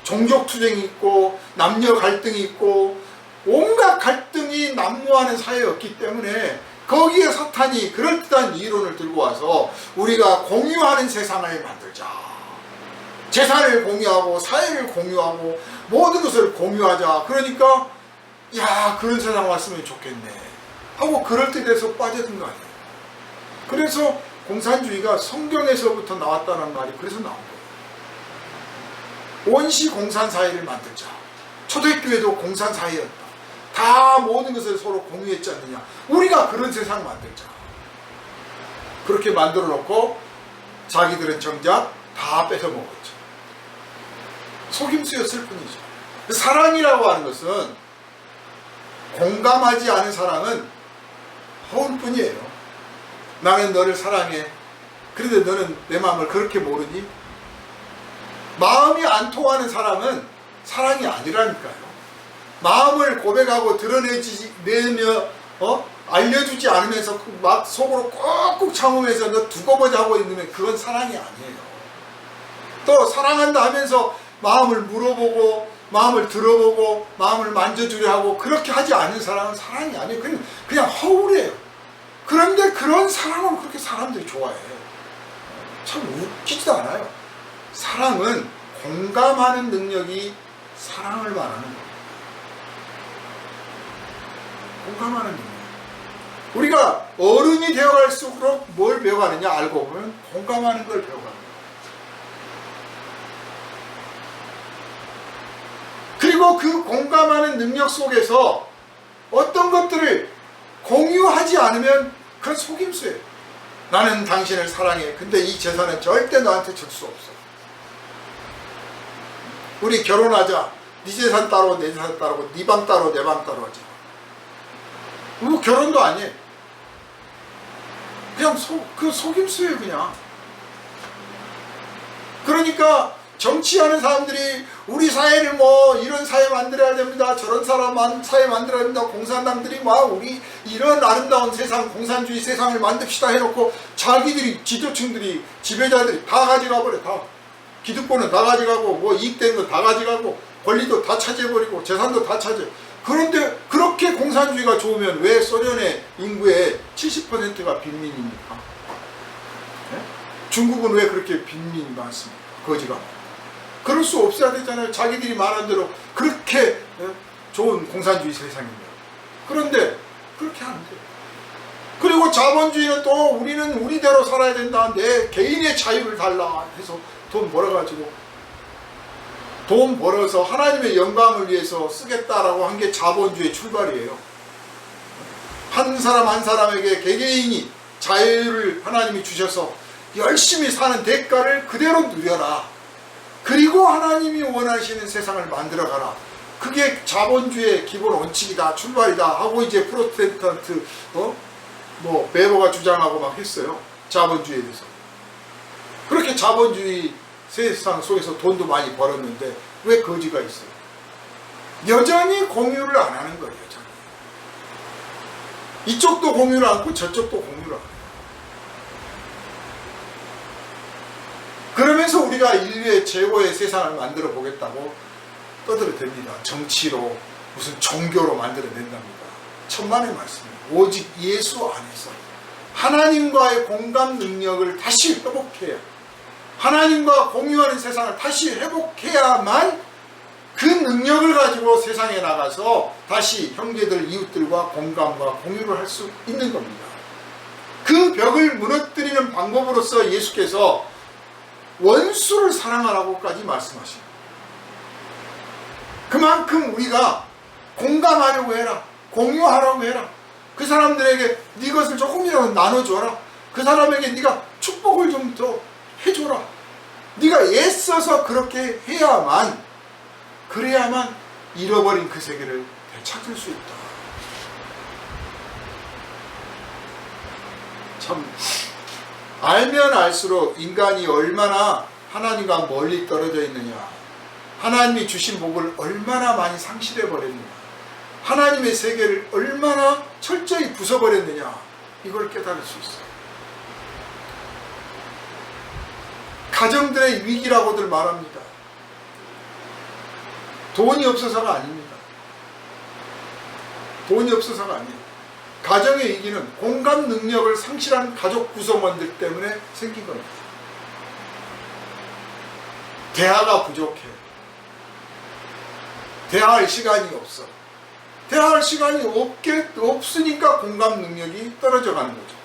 종족 투쟁이 있고 남녀 갈등이 있고 온갖 갈등이 난무하는 사회였기 때문에 거기에 사탄이 그럴듯한 이론을 들고 와서 우리가 공유하는 세상을 만들자. 재산을 공유하고 사회를 공유하고 모든 것을 공유하자. 그러니까 야, 그런 세상 왔으면 좋겠네 하고 그럴듯해서 빠져든 거 아니에요. 그래서 공산주의가 성경에서부터 나왔다는 말이 그래서 나온 거예요. 원시 공산사회를 만들자. 초대교회도 공산사회였다. 다 모든 것을 서로 공유했지 않느냐. 우리가 그런 세상 만들자. 그렇게 만들어 놓고 자기들은 정작 다 뺏어 먹었죠. 속임수였을 뿐이죠. 사랑이라고 하는 것은 공감하지 않은 사랑은 허울 뿐이에요. 나는 너를 사랑해. 그런데 너는 내 마음을 그렇게 모르니? 마음이 안 통하는 사랑은 사랑이 아니라니까요. 마음을 고백하고 드러내며 알려주지 않으면서 막 속으로 꾹꾹 참으면서 너 두고 보자 하고 있으면 그건 사랑이 아니에요. 또 사랑한다 하면서 마음을 물어보고 마음을 들어보고 마음을 만져주려 하고 그렇게 하지 않는 사랑은 사랑이 아니에요. 그냥 허울이에요. 그런데 그런 사랑을 그렇게 사람들이 좋아해요. 참 웃기지도 않아요. 사랑은 공감하는 능력이 사랑을 말하는 거예요. 공감하는 능력. 우리가 어른이 되어갈수록 뭘 배워가느냐 알고 보면 공감하는 걸 배워가는 거예요. 그리고 그 공감하는 능력 속에서 어떤 것들을 공유하지 않으면 그건 속임수예요. 나는 당신을 사랑해. 근데 이 재산은 절대 너한테 줄 수 없어. 우리 결혼하자. 네 재산 따로 내 재산 따로 네 방 따로 내 방 따로 하자. 뭐 결혼도 아니에요. 그냥 그 속임수예요. 그냥. 그러니까 정치하는 사람들이 우리 사회를 뭐 이런 사회 만들어야 됩니다. 저런 사회 만들어야 됩니다. 공산당들이 막 우리 이런 아름다운 세상, 공산주의 세상을 만듭시다 해놓고 자기들이 지도층들이 지배자들이 다 가져가 버려. 다 기득권은 다 가져가고 뭐 이익되는 거 다 가져가고 권리도 다 차지해버리고 재산도 다 차지해. 그런데 그렇게 공산주의가 좋으면 왜 소련의 인구의 70%가 빈민입니까? 네? 중국은 왜 그렇게 빈민이 많습니까? 거지가. 그럴 수 없어야 되잖아요. 자기들이 말한 대로 그렇게 좋은 공산주의 세상입니다. 그런데 그렇게 안 돼요. 그리고 자본주의는 또 우리는 우리대로 살아야 된다. 내 개인의 자유를 달라 해서 돈 벌어가지고 돈 벌어서 하나님의 영광을 위해서 쓰겠다라고 한 게 자본주의의 출발이에요. 한 사람 한 사람에게 개개인이 자유를 하나님이 주셔서 열심히 사는 대가를 그대로 누려라. 그리고 하나님이 원하시는 세상을 만들어가라. 그게 자본주의의 기본 원칙이다. 출발이다. 하고 이제 프로테스탄트 베버가 주장하고 막 했어요. 자본주의에 대해서. 그렇게 자본주의 세상 속에서 돈도 많이 벌었는데 왜 거지가 있어요? 여전히 공유를 안 하는 거예요. 여전히. 이쪽도 공유를 않고 저쪽도 공유를 안 해요. 그러면서 우리가 인류의 최고의 세상을 만들어 보겠다고 떠들어댑니다. 정치로 무슨 종교로 만들어낸답니다. 천만의 말씀이에요. 오직 예수 안에서 하나님과의 공감 능력을 다시 회복해야, 하나님과 공유하는 세상을 다시 회복해야만 그 능력을 가지고 세상에 나가서 다시 형제들, 이웃들과 공감과 공유를 할 수 있는 겁니다. 그 벽을 무너뜨리는 방법으로서 예수께서 원수를 사랑하라고까지 말씀하십니다. 그만큼 우리가 공감하려고 해라. 공유하라고 해라. 그 사람들에게 네 것을 조금이라도 나눠줘라. 그 사람에게 네가 축복을 좀 더 해줘라. 네가 애써서 그렇게 해야만, 그래야만 잃어버린 그 세계를 되찾을 수 있다. 참 알면 알수록 인간이 얼마나 하나님과 멀리 떨어져 있느냐, 하나님이 주신 복을 얼마나 많이 상실해 버렸느냐, 하나님의 세계를 얼마나 철저히 부숴버렸느냐, 이걸 깨달을 수 있어요. 가정들의 위기라고들 말합니다. 돈이 없어서가 아닙니다. 돈이 없어서가 아니에요. 가정의 위기는 공감 능력을 상실한 가족 구성원들 때문에 생긴 겁니다. 대화가 부족해. 대화할 시간이 없어. 대화할 시간이 없으니까 공감 능력이 떨어져 가는 거죠.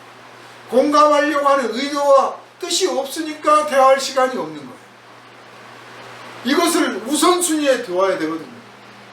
공감하려고 하는 의도와 뜻이 없으니까 대화할 시간이 없는 거예요. 이것을 우선순위에 두어야 되거든요.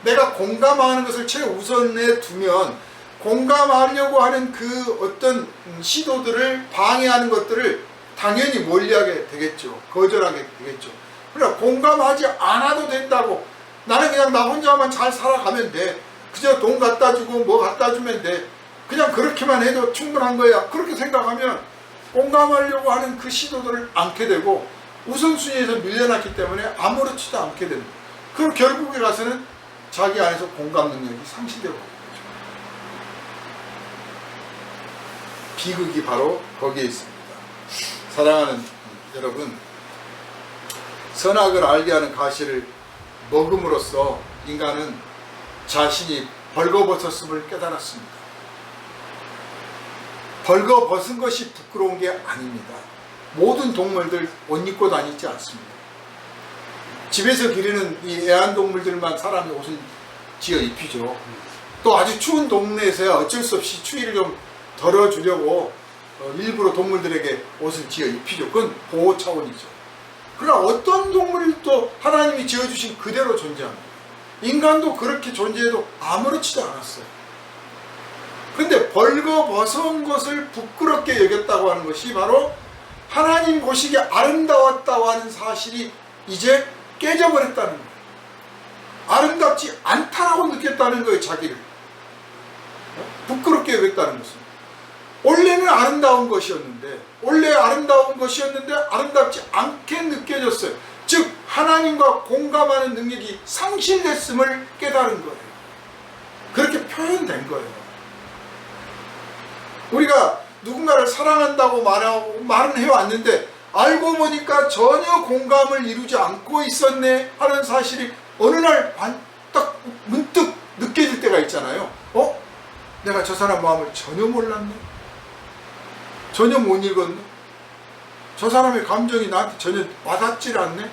내가 공감하는 것을 최우선에 두면 공감하려고 하는 그 어떤 시도들을 방해하는 것들을 당연히 멀리하게 되겠죠. 거절하게 되겠죠. 그러나 공감하지 않아도 된다고, 나는 그냥 나 혼자만 잘 살아가면 돼, 그저 돈 갖다 주고 뭐 갖다 주면 돼, 그냥 그렇게만 해도 충분한 거야, 그렇게 생각하면 공감하려고 하는 그 시도들을 않게 되고 우선순위에서 밀려났기 때문에 아무렇지도 않게 됩니다. 그럼 결국에 가서는 자기 안에서 공감 능력이 상실되고 있는 거죠. 비극이 바로 거기에 있습니다. 사랑하는 여러분, 선악을 알게 하는 가시를 먹음으로써 인간은 자신이 벌거벗었음을 깨달았습니다. 벌거벗은 것이 부끄러운 게 아닙니다. 모든 동물들 옷 입고 다니지 않습니다. 집에서 기르는 이 애완동물들만 사람이 옷을 지어 입히죠. 또 아주 추운 동네에서야 어쩔 수 없이 추위를 좀 덜어주려고 일부러 동물들에게 옷을 지어 입히죠. 그건 보호 차원이죠. 그러나 어떤 동물도 하나님이 지어주신 그대로 존재합니다. 인간도 그렇게 존재해도 아무렇지도 않았어요. 그런데 벌거벗은 것을 부끄럽게 여겼다고 하는 것이 바로 하나님 보시기에 아름다웠다고 하는 사실이 이제 깨져버렸다는 거예요. 아름답지 않다라고 느꼈다는 거예요. 자기를 부끄럽게 여겼다는 것은. 원래는 아름다운 것이었는데, 원래 아름다운 것이었는데 아름답지 않게 느껴졌어요. 즉 하나님과 공감하는 능력이 상실됐음을 깨달은 거예요. 그렇게 표현된 거예요. 우리가 누군가를 사랑한다고 말은 해왔는데 알고 보니까 전혀 공감을 이루지 않고 있었네 하는 사실이 어느 날 딱 문득 느껴질 때가 있잖아요. 내가 저 사람 마음을 전혀 몰랐네, 전혀 못 읽었네, 저 사람의 감정이 나한테 전혀 와닿질 않네,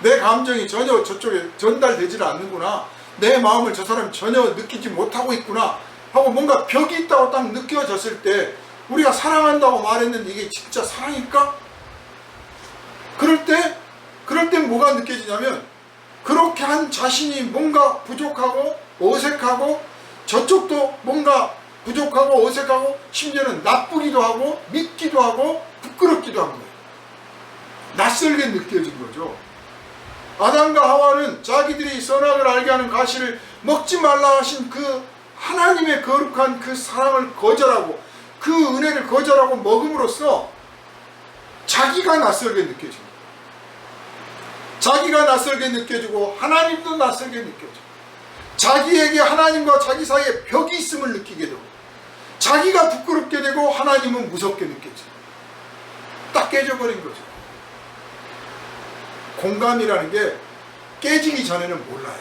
내 감정이 전혀 저쪽에 전달되질 않는구나, 내 마음을 저 사람이 전혀 느끼지 못하고 있구나 하고 뭔가 벽이 있다고 딱 느껴졌을 때, 우리가 사랑한다고 말했는데 이게 진짜 사랑일까? 그럴 때 뭐가 느껴지냐면, 그렇게 한 자신이 뭔가 부족하고 어색하고, 저쪽도 뭔가 부족하고 어색하고, 심지어는 나쁘기도 하고 믿기도 하고 부끄럽기도 한 거예요. 낯설게 느껴진 거죠. 아담과 하와는 자기들이 선악을 알게 하는 가시를 먹지 말라 하신 그 하나님의 거룩한 그 사랑을 거절하고 그 은혜를 거절하고 먹음으로써 자기가 낯설게 느껴집니다. 자기가 낯설게 느껴지고 하나님도 낯설게 느껴져. 자기에게 하나님과 자기 사이에 벽이 있음을 느끼게 되고, 자기가 부끄럽게 되고 하나님은 무섭게 느껴져. 딱 깨져버린 거죠. 공감이라는 게 깨지기 전에는 몰라요.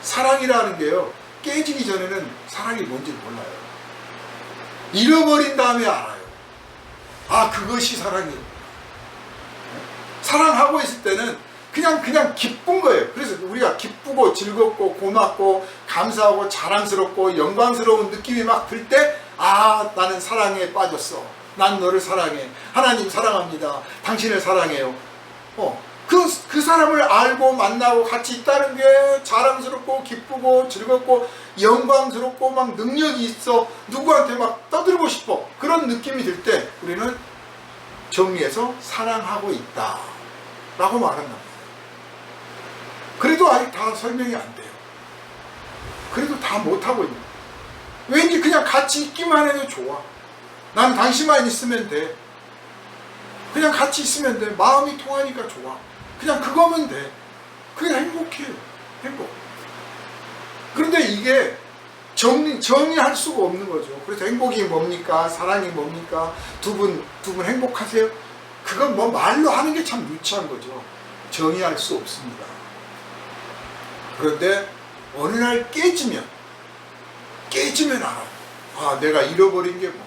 사랑이라는 게요, 깨지기 전에는 사랑이 뭔지 몰라요. 잃어버린 다음에 알아요. 아, 그것이 사랑이에요. 사랑하고 있을 때는 그냥 기쁜 거예요. 그래서 우리가 기쁘고 즐겁고 고맙고 감사하고 자랑스럽고 영광스러운 느낌이 막 들 때, 아, 나는 사랑에 빠졌어. 난 너를 사랑해. 하나님 사랑합니다. 당신을 사랑해요. 그 사람을 알고 만나고 같이 있다는 게 자랑스럽고 기쁘고 즐겁고 영광스럽고 막 능력이 있어, 누구한테 막 떠들고 싶어, 그런 느낌이 들 때 우리는 정리해서 사랑하고 있다 라고 말한다. 그래도 아직 다 설명이 안 돼요. 그래도 다 못하고 있는 거예요. 왠지 그냥 같이 있기만 해도 좋아. 난 당신만 있으면 돼. 그냥 같이 있으면 돼. 마음이 통하니까 좋아. 그냥 그거면 돼. 그게 행복해요. 행복. 그런데 이게 정의할 수가 없는 거죠. 그래서 행복이 뭡니까? 사랑이 뭡니까? 두 분 행복하세요? 그건 뭐 말로 하는 게 참 유치한 거죠. 정의할 수 없습니다. 그런데 어느 날 깨지면 알아요. 아, 내가 잃어버린 게 뭔가,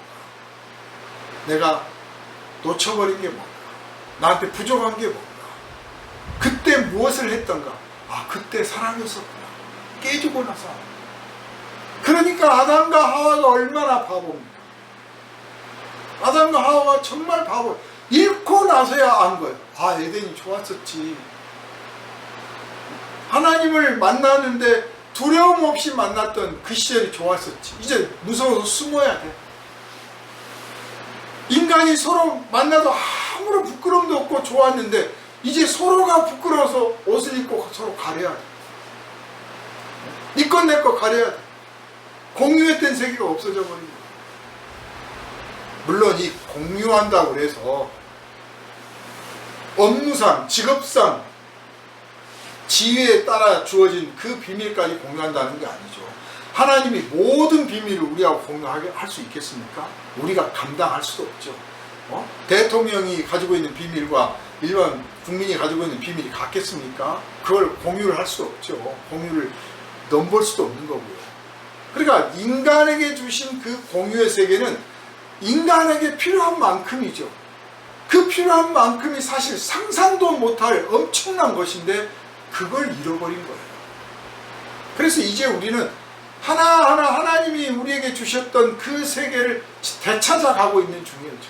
내가 놓쳐버린 게 뭔가, 나한테 부족한 게 뭔가, 그때 무엇을 했던가, 아, 그때 사랑했었구나, 깨지고 나서. 그러니까 아담과 하와가 얼마나 바보입니까? 아담과 하와가 정말 바보. 잃고 나서야 안 거예요. 아, 에덴이 좋았었지. 하나님을 만나는데 두려움 없이 만났던 그 시절이 좋았었지. 이제 무서워서 숨어야 돼. 인간이 서로 만나도 아무런 부끄러움도 없고 좋았는데 이제 서로가 부끄러워서 옷을 입고 서로 가려야 돼. 네 것 내 것 가려야 돼. 공유했던 세계가 없어져 버린 거야. 물론 이 공유한다고 해서 업무상, 직업상, 지위에 따라 주어진 그 비밀까지 공유한다는 게 아니죠. 하나님이 모든 비밀을 우리하고 공유하게 할 수 있겠습니까? 우리가 감당할 수도 없죠. 대통령이 가지고 있는 비밀과 일반 국민이 가지고 있는 비밀이 같겠습니까? 그걸 공유를 할 수 없죠. 공유를 넘볼 수도 없는 거고요. 그러니까 인간에게 주신 그 공유의 세계는 인간에게 필요한 만큼이죠. 그 필요한 만큼이 사실 상상도 못할 엄청난 것인데 그걸 잃어버린 거예요. 그래서 이제 우리는 하나하나 하나님이 우리에게 주셨던 그 세계를 되찾아가고 있는 중이죠.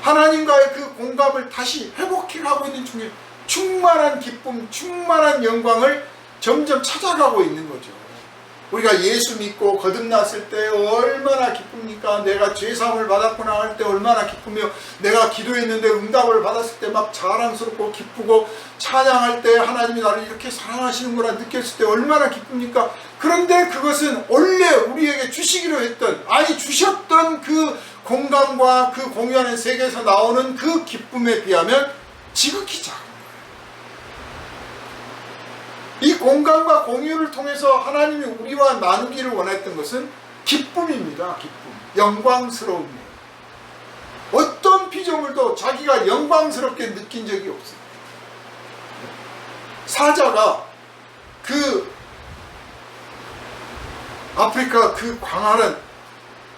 하나님과의 그 공감을 다시 회복해가고 있는 중에 충만한 기쁨, 충만한 영광을 점점 찾아가고 있는 거죠. 우리가 예수 믿고 거듭났을 때 얼마나 기쁩니까? 내가 죄사함을 받았구나 할 때 얼마나 기쁘며, 내가 기도했는데 응답을 받았을 때 막 자랑스럽고 기쁘고, 찬양할 때 하나님이 나를 이렇게 사랑하시는구나 느꼈을 때 얼마나 기쁩니까? 그런데 그것은 원래 우리에게 주시기로 했던, 아니 주셨던 그 공감과 그 공유하는 세계에서 나오는 그 기쁨에 비하면 지극히 작은 거예요. 이 공감과 공유를 통해서 하나님이 우리와 나누기를 원했던 것은 기쁨입니다. 기쁨, 영광스러움이에요. 어떤 피조물도 자기가 영광스럽게 느낀 적이 없어요. 사자가 그 아프리카 그 광활한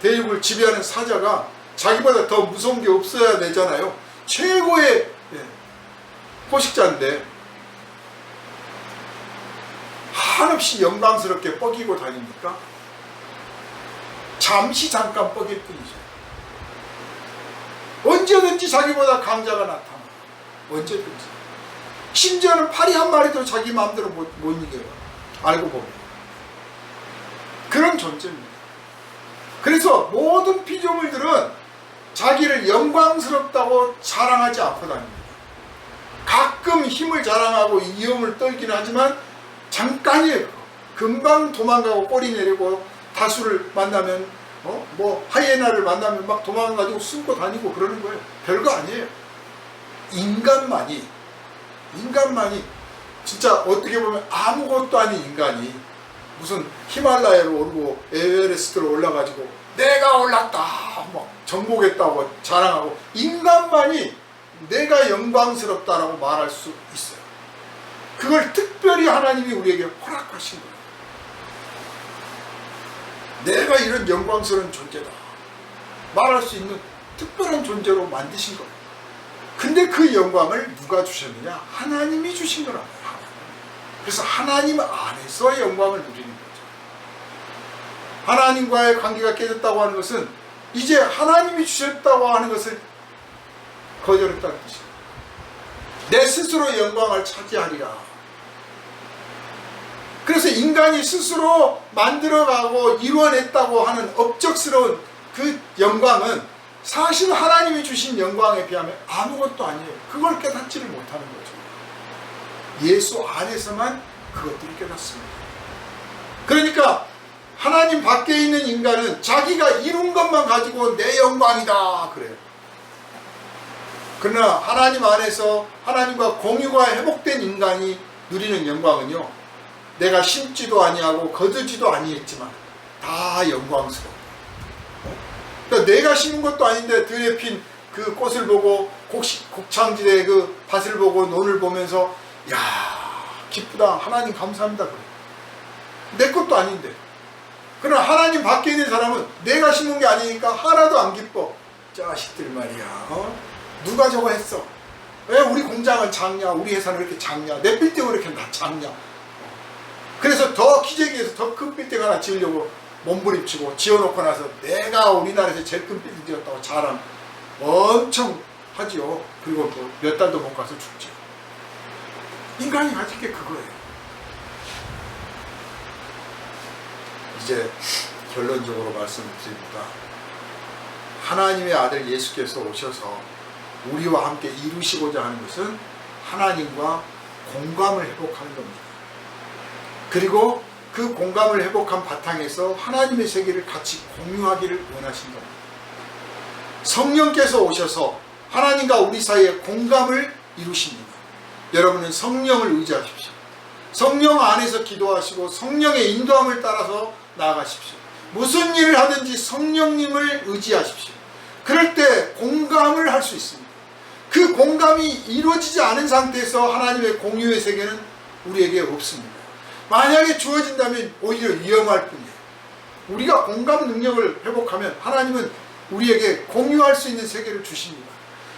대륙을 지배하는 사자가 자기보다 더 무서운 게 없어야 되잖아요. 최고의 포식자인데 한없이 영광스럽게 뻐기고 다닙니까? 잠깐 뻐길 뿐이죠. 언제든지 자기보다 강자가 나타나. 언제든지. 심지어는 파리 한 마리도 자기 마음대로 못 이겨요. 알고 보면. 그런 존재입니다. 그래서 모든 피조물들은 자기를 영광스럽다고 자랑하지 않고 다닙니다. 가끔 힘을 자랑하고 위험을 떨긴 하지만 잠깐이에요. 금방 도망가고 꼬리 내리고, 다수를 만나면 하이에나를 만나면 막 도망가지고 숨고 다니고 그러는 거예요. 별거 아니에요. 인간만이 진짜 어떻게 보면 아무것도 아닌 인간이 무슨 히말라야를 오르고 에베레스트를 올라가지고 내가 올랐다 막 정복했다고 자랑하고, 인간만이 내가 영광스럽다라고 말할 수 있어요. 그걸 특별히 하나님이 우리에게 허락하신 거예요. 내가 이런 영광스러운 존재다 말할 수 있는 특별한 존재로 만드신 거예요. 근데 그 영광을 누가 주셨느냐? 하나님이 주신 거라고요. 그래서 하나님 안에서 영광을 누리는 거죠. 하나님과의 관계가 깨졌다고 하는 것은 이제 하나님이 주셨다고 하는 것을 거절했다는 뜻이에요. 내 스스로 영광을 차지하리라. 그래서 인간이 스스로 만들어가고 이루어냈다고 하는 업적스러운 그 영광은 사실 하나님이 주신 영광에 비하면 아무것도 아니에요. 그걸 깨닫지를 못하는 거죠. 예수 안에서만 그것들을 깨닫습니다. 그러니까 하나님 밖에 있는 인간은 자기가 이룬 것만 가지고 내 영광이다 그래요. 그러나 하나님 안에서 하나님과 공유가 회복된 인간이 누리는 영광은요, 내가 심지도 아니하고 거두지도 아니했지만 다 영광스러워. 그러니까 내가 심은 것도 아닌데 들에 핀 그 꽃을 보고 곡창지대의 그 밭을 보고 논을 보면서 야 기쁘다 하나님 감사합니다 그래. 내 것도 아닌데 그러나 하나님 밖에 있는 사람은 내가 심은 게 아니니까 하나도 안 기뻐. 자식들 말이야. 누가 저거 했어? 왜 우리 공장은 작냐? 우리 회사는 왜 이렇게 작냐? 내 빌딩은 왜 이렇게 작냐? 그래서 더 기재기에서 더 큰 빌딩 하나 지으려고 몸부림치고 지어놓고 나서 내가 우리나라에서 제일 큰 빌딩 지었다고 자랑 엄청 하지요. 그리고 몇 달도 못 가서 죽죠. 인간이 가진 게 그거예요. 이제 결론적으로 말씀드립니다. 하나님의 아들 예수께서 오셔서 우리와 함께 이루시고자 하는 것은 하나님과 공감을 회복하는 겁니다. 그리고 그 공감을 회복한 바탕에서 하나님의 세계를 같이 공유하기를 원하신 겁니다. 성령께서 오셔서 하나님과 우리 사이에 공감을 이루십니다. 여러분은 성령을 의지하십시오. 성령 안에서 기도하시고 성령의 인도함을 따라서 나아가십시오. 무슨 일을 하든지 성령님을 의지하십시오. 그럴 때 공감을 할 수 있습니다. 그 공감이 이루어지지 않은 상태에서 하나님의 공유의 세계는 우리에게 없습니다. 만약에 주어진다면 오히려 위험할 뿐이에요. 우리가 공감 능력을 회복하면 하나님은 우리에게 공유할 수 있는 세계를 주십니다.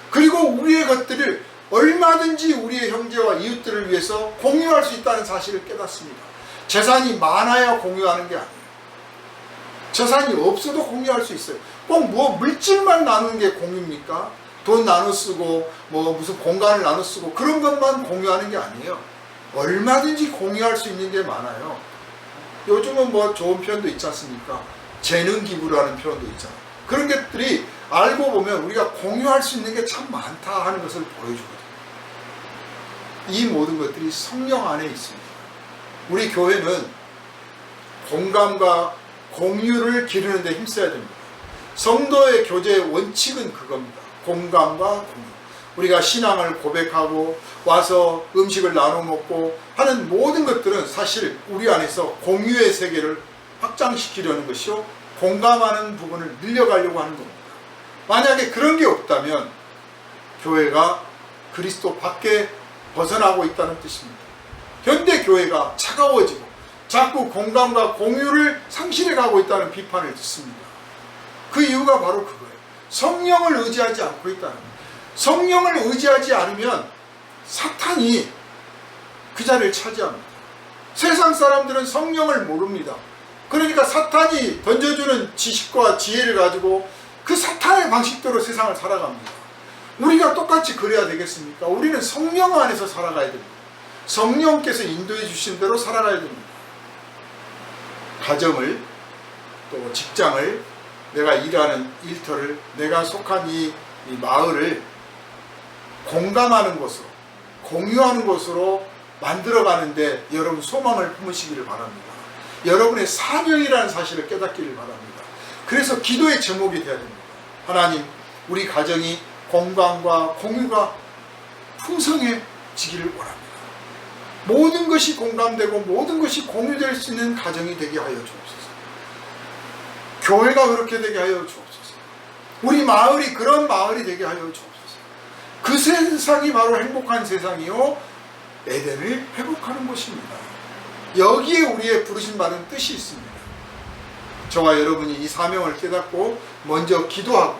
그리고 우리의 것들을 얼마든지 우리의 형제와 이웃들을 위해서 공유할 수 있다는 사실을 깨닫습니다. 재산이 많아야 공유하는 게 아니에요. 재산이 없어도 공유할 수 있어요. 꼭 물질만 나누는 게 공유입니까? 돈 나눠 쓰고 무슨 공간을 나눠 쓰고 그런 것만 공유하는 게 아니에요. 얼마든지 공유할 수 있는 게 많아요. 요즘은 좋은 표현도 있지 않습니까? 재능 기부라는 표현도 있잖아요. 그런 것들이 알고 보면 우리가 공유할 수 있는 게 참 많다 하는 것을 보여주거든요. 이 모든 것들이 성령 안에 있습니다. 우리 교회는 공감과 공유를 기르는 데 힘써야 됩니다. 성도의 교제의 원칙은 그겁니다. 공감과 공유. 우리가 신앙을 고백하고 와서 음식을 나눠 먹고 하는 모든 것들은 사실 우리 안에서 공유의 세계를 확장시키려는 것이요, 공감하는 부분을 늘려가려고 하는 겁니다. 만약에 그런 게 없다면 교회가 그리스도 밖에 벗어나고 있다는 뜻입니다. 현대 교회가 차가워지고 자꾸 공감과 공유를 상실해 가고 있다는 비판을 듣습니다. 그 이유가 바로 그거예요. 성령을 의지하지 않고 있다는 거예요. 성령을 의지하지 않으면 사탄이 그 자리를 차지합니다. 세상 사람들은 성령을 모릅니다. 그러니까 사탄이 던져주는 지식과 지혜를 가지고 그 사탄의 방식대로 세상을 살아갑니다. 우리가 똑같이 그래야 되겠습니까? 우리는 성령 안에서 살아가야 됩니다. 성령께서 인도해 주신 대로 살아가야 됩니다. 가정을, 또 직장을, 내가 일하는 일터를, 내가 속한 이 마을을 공감하는 곳으로, 공유하는 곳으로 만들어가는데 여러분 소망을 품으시기를 바랍니다. 여러분의 사명이라는 사실을 깨닫기를 바랍니다. 그래서 기도의 제목이 되어야 됩니다. 하나님, 우리 가정이 공감과 공유가 풍성해지기를 원합니다. 모든 것이 공감되고 모든 것이 공유될 수 있는 가정이 되게 하여 주옵소서. 교회가 그렇게 되게 하여 주옵소서. 우리 마을이 그런 마을이 되게 하여 주옵소서. 그 세상이 바로 행복한 세상이요, 에덴을 회복하는 곳입니다. 여기에 우리의 부르심 받은 뜻이 있습니다. 저와 여러분이 이 사명을 깨닫고 먼저 기도하고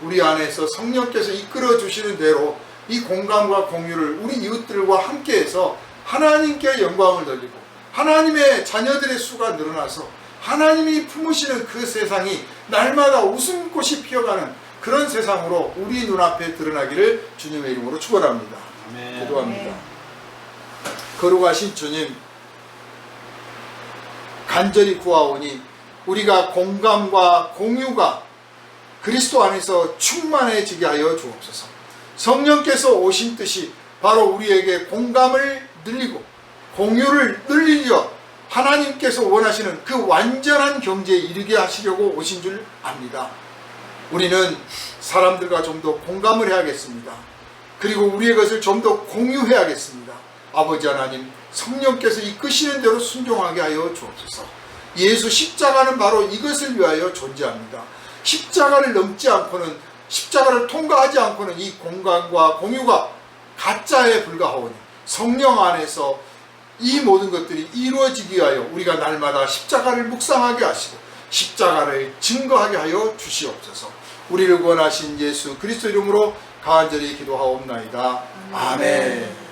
우리 안에서 성령께서 이끌어 주시는 대로 이 공감과 공유를 우리 이웃들과 함께해서 하나님께 영광을 돌리고 하나님의 자녀들의 수가 늘어나서 하나님이 품으시는 그 세상이 날마다 웃음꽃이 피어가는 그런 세상으로 우리 눈앞에 드러나기를 주님의 이름으로 축원합니다. 기도합니다. 거룩하신 주님, 간절히 구하오니 우리가 공감과 공유가 그리스도 안에서 충만해지게 하여 주옵소서. 성령께서 오신 뜻이 바로 우리에게 공감을 늘리고 공유를 늘리려 하나님께서 원하시는 그 완전한 경지에 이르게 하시려고 오신 줄 압니다. 우리는 사람들과 좀 더 공감을 해야겠습니다. 그리고 우리의 것을 좀 더 공유해야겠습니다. 아버지 하나님, 성령께서 이끄시는 대로 순종하게 하여 주옵소서. 예수 십자가는 바로 이것을 위하여 존재합니다. 십자가를 넘지 않고는, 십자가를 통과하지 않고는 이 공간과 공유가 가짜에 불과하오니 성령 안에서 이 모든 것들이 이루어지기 위하여 우리가 날마다 십자가를 묵상하게 하시고 십자가를 증거하게 하여 주시옵소서. 우리를 구원하신 예수 그리스도 이름으로 간절히 기도하옵나이다. 아멘.